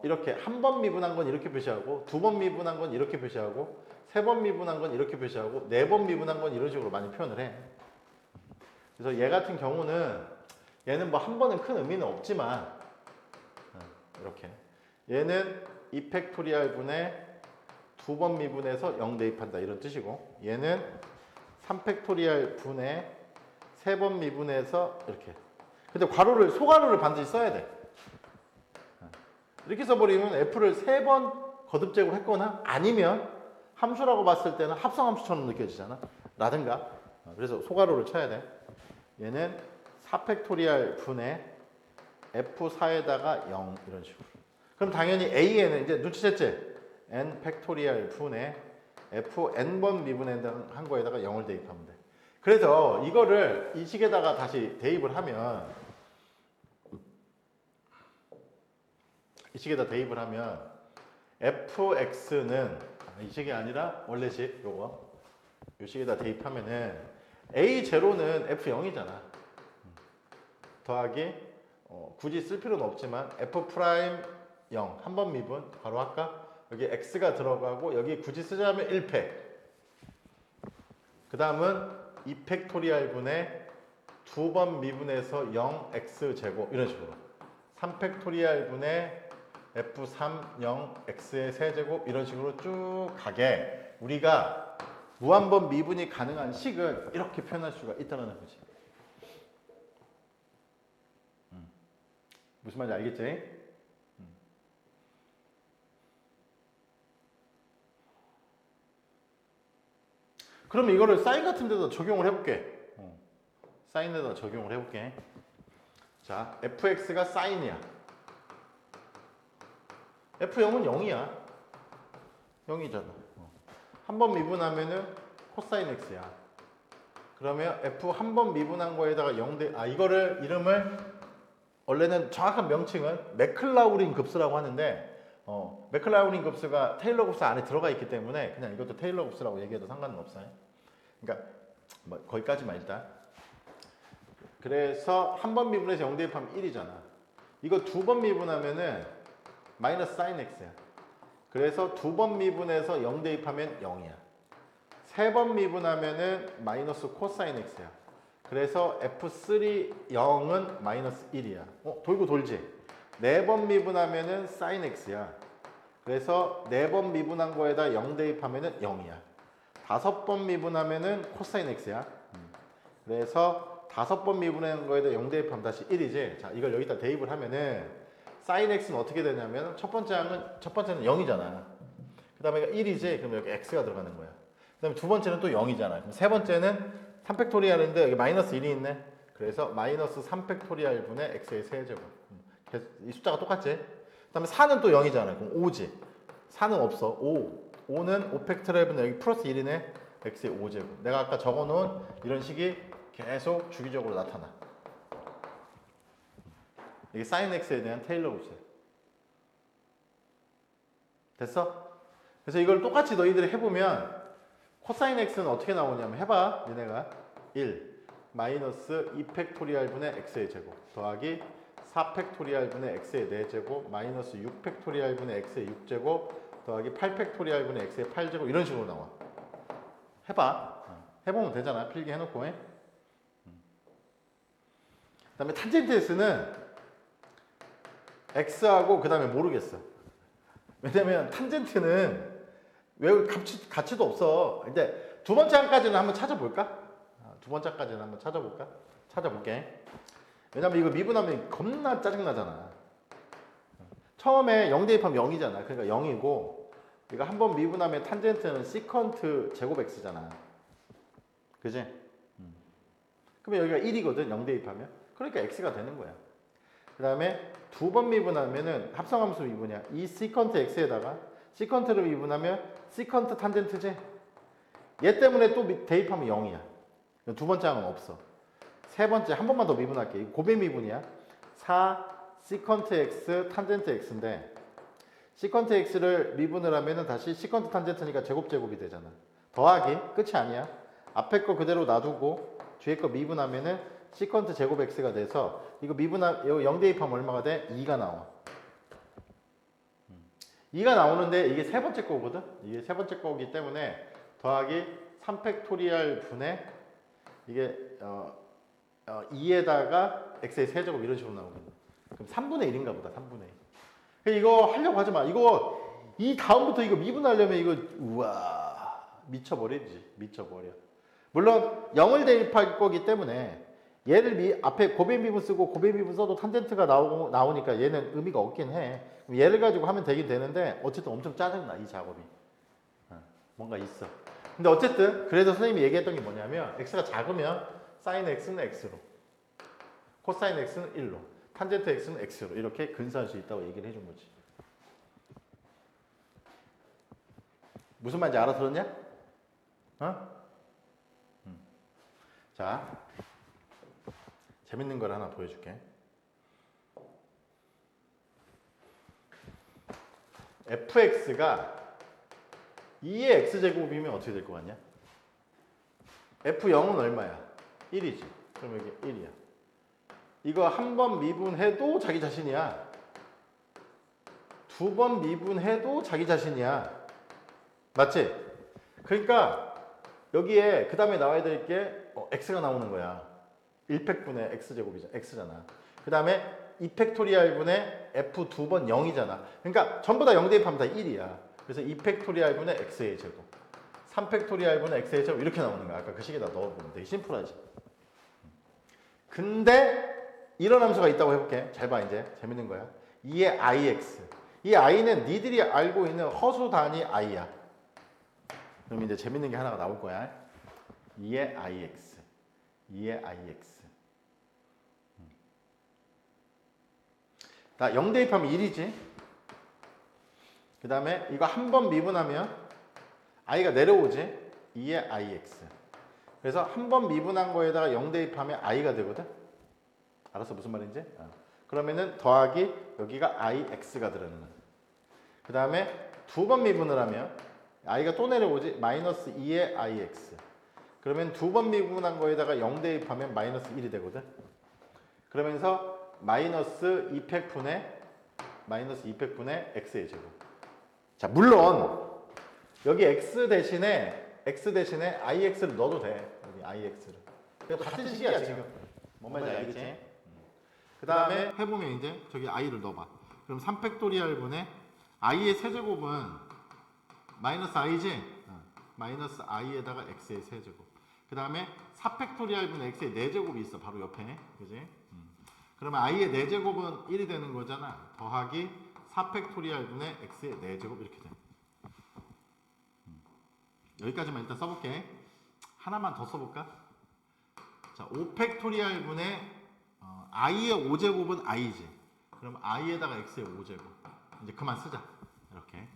이렇게 한 번 미분한 건 이렇게 표시하고 두 번 미분한 건 이렇게 표시하고 세 번 미분한 건 이렇게 표시하고 네 번 미분한 건 이런 식으로 많이 표현을 해. 그래서 얘 같은 경우는 얘는 뭐 한 번은 큰 의미는 없지만 이렇게 얘는 2팩토리얼 분의 두 번 미분해서 0 대입한다 이런 뜻이고 얘는 3팩토리얼 분의 세 번 미분해서 이렇게. 근데 괄호를 소괄호를 반드시 써야 돼. 이렇게 써버리면 F를 세 번 거듭제곱 했거나 아니면 함수라고 봤을 때는 합성함수처럼 느껴지잖아. 라든가. 그래서 소괄호를 쳐야 돼. 얘는 4팩토리얼 분의 F4에다가 0 이런 식으로. 그럼 당연히 A에는 이제 눈치챘지? n 팩토리얼 분의 Fn번 미분한 거에다가 0을 대입하면 돼. 그래서 이거를 이 식에다가 다시 대입을 하면 이 식에다 대입을 하면 fx는 이 식이 아니라 원래식 요거 이 식에다 대입하면은 a0는 f0이잖아. 더하기 굳이 쓸 필요는 없지만 f 프라임 0 한 번 미분 바로 할까? 여기 x가 들어가고 여기 굳이 쓰자면 1팩. 그 다음은 2팩토리얼 분의 두 번 미분해서 0x 제곱 이런 식으로 3팩토리얼 분의 f3 0x의 세제곱 이런 식으로 쭉 가게 우리가 무한번 미분이 가능한 식은 이렇게 표현할 수가 있다는 거지. 무슨 말인지 알겠지? 그럼 이거를 사인 같은 데다 적용을 해볼게. 사인에다 적용을 해볼게. 자, fx가 사인이야. f0은 0이야. 0이잖아. 한 번 미분하면은 코사인 x야. 그러면 f 한 번 미분한 거에다가 0대 이거를 이름을 원래는 정확한 명칭은 맥클라우린 급수라고 하는데 맥클라우린 급수가 테일러 급수 안에 들어가 있기 때문에 그냥 이것도 테일러 급수라고 얘기해도 상관은 없어요. 그러니까 뭐 거기까지만 일단. 그래서 한 번 미분해서 0 대입하면 1이잖아. 이거 두 번 미분하면은 마이너스 사인 x야. 그래서 두 번 미분해서 0 대입하면 0이야. 세 번 미분하면은 마이너스 코사인 x야. 그래서 f3 0은 마이너스 1이야. 돌고 돌지? 네 번 미분하면은 사인 x야. 그래서 네 번 미분한 거에다 0 대입하면은 0이야. 다섯 번 미분하면은 코사인 x야. 그래서 다섯 번 미분한 거에다 0 대입하면 다시 1이지. 자, 이걸 여기다 대입을 하면은 사인 x는 어떻게 되냐면 첫 번째는 0이잖아. 그 다음에 1이지. 그럼 여기 x가 들어가는 거야. 그 다음에 두 번째는 또 0이잖아. 그럼 세 번째는 3팩토리얼인데 여기 마이너스 1이 있네. 그래서 마이너스 3팩토리얼 분의 x의 세제곱. 이 숫자가 똑같지? 그 다음에 4는 또 0이잖아. 그럼 5지. 4는 없어. 5는 5팩토리얼 분의 여기 플러스 1이네. x의 5제곱. 내가 아까 적어놓은 이런 식이 계속 주기적으로 나타나. 이게 사인 x에 대한 테일러 곱수야. 됐어? 그래서 이걸 똑같이 너희들이 해보면 코사인 x는 어떻게 나오냐면 해봐. 니네가 1 마이너스 2팩토리얼 분의 x의 제곱 더하기 4팩토리얼 분의 x의 4제곱 마이너스 6팩토리얼 분의 x의 6제곱 더하기 8팩토리얼 분의 x의 8제곱 이런 식으로 나와. 해봐. 해보면 되잖아. 필기해놓고 해. 그 다음에 탄젠트 x는 x하고 그 다음에 모르겠어. 왜냐면 탄젠트는 외울 가치도 없어. 근데 두 번째 항까지는 한번 찾아볼까? 두 번째 항까지는 한번 찾아볼까? 찾아볼게. 왜냐면 이거 미분하면 겁나 짜증나잖아. 처음에 0 대입하면 0이잖아. 그러니까 0이고 이거 한번 미분하면 탄젠트는 시컨트 제곱 x잖아. 그지? 그러면 여기가 1이거든. 0 대입하면. 그러니까 x가 되는 거야. 그 다음에 두 번 미분하면은 합성함수 미분이야. 이 시컨트 x에다가 시컨트를 미분하면 시컨트 탄젠트지? 얘 때문에 또 대입하면 0이야. 두 번째 항은 없어. 세 번째 한 번만 더 미분할게. 이거 고배 미분이야. 4 시컨트 x 탄젠트 x인데 시컨트 x를 미분을 하면은 다시 시컨트 탄젠트니까 제곱이 되잖아. 더하기 끝이 아니야. 앞에 거 그대로 놔두고 뒤에 거 미분하면은 시컨트 제곱 x가 돼서 이거 미분하 0 대입하면 얼마가 돼? 2가 나와. 2가 나오는데 이게 세 번째 거거든. 이게 세 번째 거기 때문에 더하기 3팩토리얼 분의 이게 2에다가 x의 세제곱 이런 식으로 나오거든. 그럼 3분의 1인가 보다. 3분의 1. 이거 하려고 하지 마. 이거 이 다음부터 이거 미분하려면 이거 우와 미쳐버리지. 미쳐버려. 물론 0을 대입할 거기 때문에 얘를 앞에 고배 미분 쓰고 고배 미분 써도 탄젠트가 나오니까 얘는 의미가 없긴 해. 얘를 가지고 하면 되긴 되는데 어쨌든 엄청 짜증나 이 작업이. 뭔가 있어. 근데 어쨌든 그래서 선생님이 얘기했던 게 뭐냐면 x가 작으면 sin x는 x로 코사인 x는 1로 탄젠트 x는 x로 이렇게 근사할 수 있다고 얘기를 해준 거지. 무슨 말인지 알아들었냐? 자, 재밌는 걸 하나 보여줄게. fx가 2의 x제곱이면 어떻게 될 것 같냐? f0은 얼마야? 1이지. 그럼 여기 1이야. 이거 한 번 미분해도 자기 자신이야. 두 번 미분해도 자기 자신이야. 맞지? 그러니까 여기에 그 다음에 나와야 될 게 x가 나오는 거야. 1팩분의 x제곱이잖아. x잖아. 그 다음에 2팩토리얼분의 f 두 번 0이잖아. 그러니까 전부 다 0 대입하면 다 1이야. 그래서 2팩토리얼분의 x의 제곱 3팩토리얼분의 x의 제곱 이렇게 나오는 거야. 아까 그 식에다 넣어보면 되게 심플하지. 근데 이런 함수가 있다고 해볼게. 잘 봐 이제. 재밌는 거야. 2의 ix. 이 i는 니들이 알고 있는 허수 단위 i야. 그럼 이제 재밌는 게 하나가 나올 거야. 2의 ix. 2의 ix. 나 0 대입하면 1이지. 그 다음에 이거 한 번 미분하면 i가 내려오지. 2의 ix. 그래서 한 번 미분한 거에다가 0 대입하면 i가 되거든. 알았어 무슨 말인지? 그러면은 더하기 여기가 ix가 들어있는. 그 다음에 두 번 미분을 하면 i가 또 내려오지. 마이너스 2의 ix. 그러면 두 번 미분한 거에다가 0 대입하면 마이너스 1이 되거든. 그러면서 마이너스 2팩분의 x의 제곱. 자 물론 여기 x 대신에 ix를 넣어도 돼. 여기 ix를. 같은 식이야 지금. 뭔 말인지 알겠지? 그 다음에 해보면 이제 저기 i를 넣어봐. 그럼 3팩토리얼분의 i의 세제곱은 마이너스 i지? 마이너스 i에다가 x의 세제곱. 그 다음에 4팩토리얼분의 x의 4제곱이 있어. 바로 옆에. 그지? 그러면 i의 4제곱은 1이 되는 거잖아. 더하기 4팩토리얼분의 x의 4제곱 이렇게 돼. 여기까지만 일단 써볼게. 하나만 더 써볼까? 자, 5팩토리얼분의 i의 5제곱은 i지. 그럼 i에다가 x의 5제곱. 이제 그만 쓰자. 이렇게.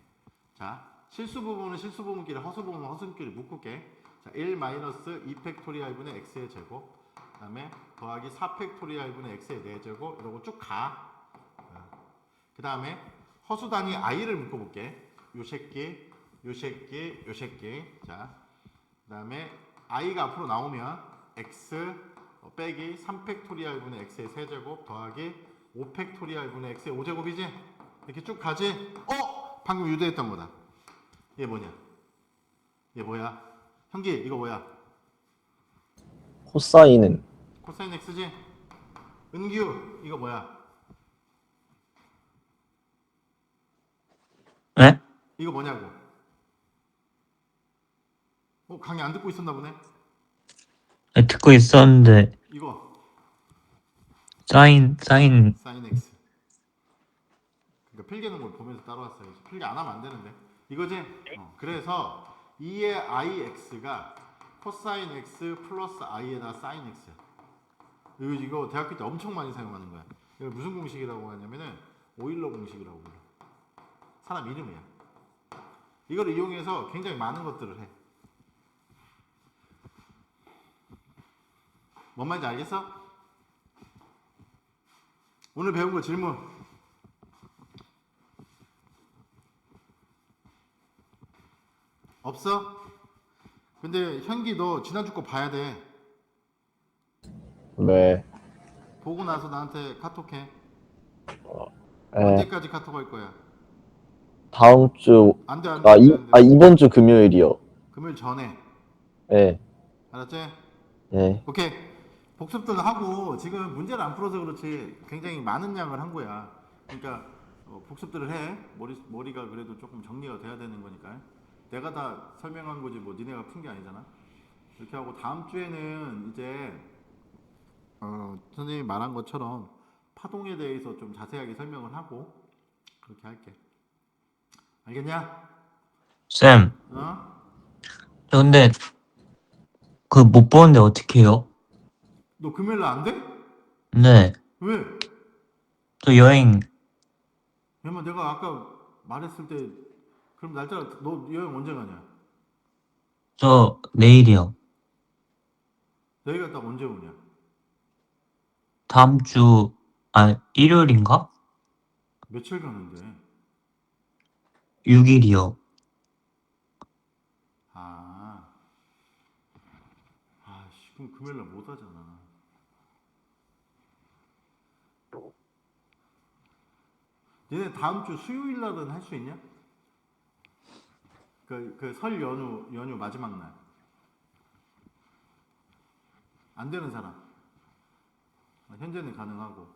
자, 실수 부분은 실수 부분끼리, 허수 부분은 허수끼리 묶을게. 자, 1 마이너스 2팩토리얼분의 x의 제곱. 그 다음에 더하기 4팩토리얼분의 x의 4제곱. 이러고 쭉 가. 그 다음에 허수 단위 i를 묶어볼게. 요 새끼. 자, 그 다음에 i가 앞으로 나오면 x 빼기 3팩토리얼분의 x의 세제곱 더하기 5팩토리얼분의 x의 5제곱이지? 이렇게 쭉 가지? 방금 유도했던 거다. 얘 뭐냐? 얘 뭐야? 형기 이거 뭐야? 코사인은 코사인 x지? 은규 이거 뭐야? 에? 이거 뭐냐고? 강의 안 듣고 있었나 보네? 듣고 있었는데 이거 사인 sin x. 그러니까 필기하는 걸 보면서 따라왔어야지. 필기 안 하면 안 되는데. 이거지? 그래서 2의 ix가 코사인 x 플러스 i에다 sin x야. 이거 대학교 때 엄청 많이 사용하는 거야. 이거 무슨 공식이라고 하냐면은 오일러 공식이라고 불러. 사람 이름이야. 이걸 이용해서 굉장히 많은 것들을 해. 뭔 말인지 알겠어? 오늘 배운 거 질문. 없어? 근데 현기 너 지난주 거 봐야 돼. 네. 보고 나서 나한테 카톡해. 예. 언제까지 카톡 할 거야? 다음 주, 안 돼, 안 돼, 안 돼, 안 돼. 이번 주 금요일이요. 금요일 전에. 예. 알았지? 예. 오케이. 복습들 하고 지금 문제를 안 풀어서 그렇지 굉장히 많은 양을 한 거야. 그러니까 복습들을 해. 머리가 그래도 조금 정리가 돼야 되는 거니까. 내가 다 설명한 거지 뭐 니네가 푼 게 아니잖아. 이렇게 하고 다음 주에는 이제 선생님이 말한 것처럼 파동에 대해서 좀 자세하게 설명을 하고 그렇게 할게. 알겠냐? 쌤, 어? 저 근데 그 못 보는데 어떻게 해요? 너 금요일 날 안 돼? 네, 왜? 저 여행 왜냐면 내가 아까 말했을 때 그럼 날짜 너 여행 언제 가냐? 저 내일이요. 내일 갔다 언제 오냐? 다음 주, 일요일인가? 며칠 가는데? 6일이요. 아, 씨, 그럼 금요일 날 못 하잖아. 니네 다음 주 수요일 날은 할 수 있냐? 그 설 연휴 마지막 날. 안 되는 사람. 현재는 가능하고.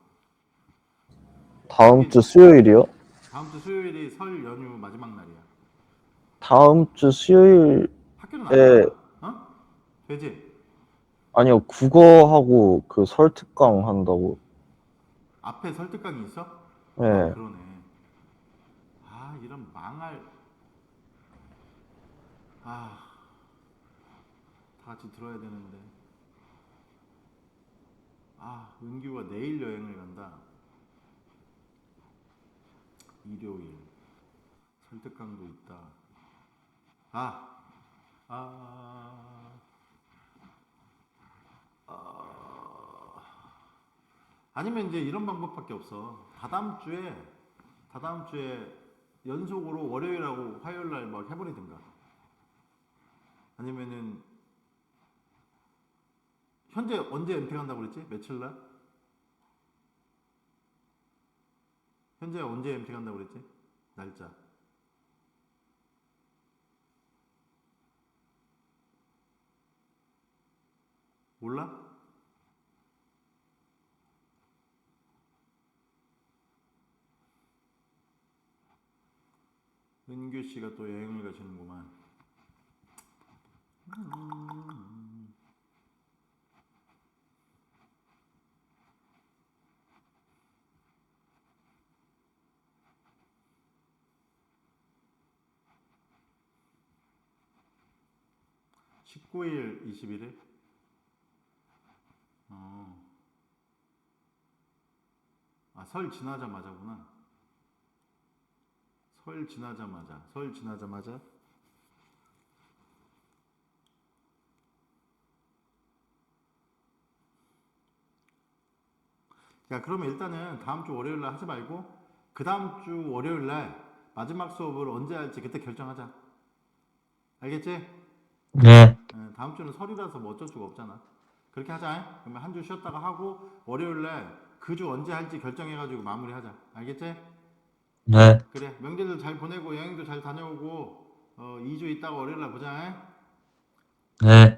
다음 주 수요일이요? 다음 주 수요일이 설 연휴 마지막 날이야. 다음 주 수요일, 학교는 안 예. 나가? 어? 되지? 아니요, 국어하고 그 설특강 한다고. 앞에 설득강이 있어? 예. 그러네. 이런 망할. 다 같이 들어야 되는데. 은규가 내일 여행을 간다. 일요일. 설득강도 있다. 아, 아, 아. 아니면 이제 이런 방법밖에 없어. 다다음 주에 연속으로 월요일하고 화요일 날 막 해버리든가. 아니면은 현재 언제 MT 간다고 그랬지? 며칠 날? 현재 언제 MT 간다고 그랬지? 날짜. 몰라? 은규 씨가 또 여행을 가시는구만. 19일, 21일? 설 지나자마자구나. 설 지나자마자. 야, 그러면 일단은 다음 주 월요일 날 하지 말고 그 다음 주 월요일 날 마지막 수업을 언제 할지 그때 결정하자. 알겠지? 네, 다음 주는 설이라서 뭐 어쩔 수가 없잖아. 그렇게 하자. 그러면 한 주 쉬었다가 하고 월요일 날 그 주 언제 할지 결정해가지고 마무리하자. 알겠지? 네, 그래. 명절들 잘 보내고 여행도 잘 다녀오고 2주 있다가 월요일 날 보자. 네.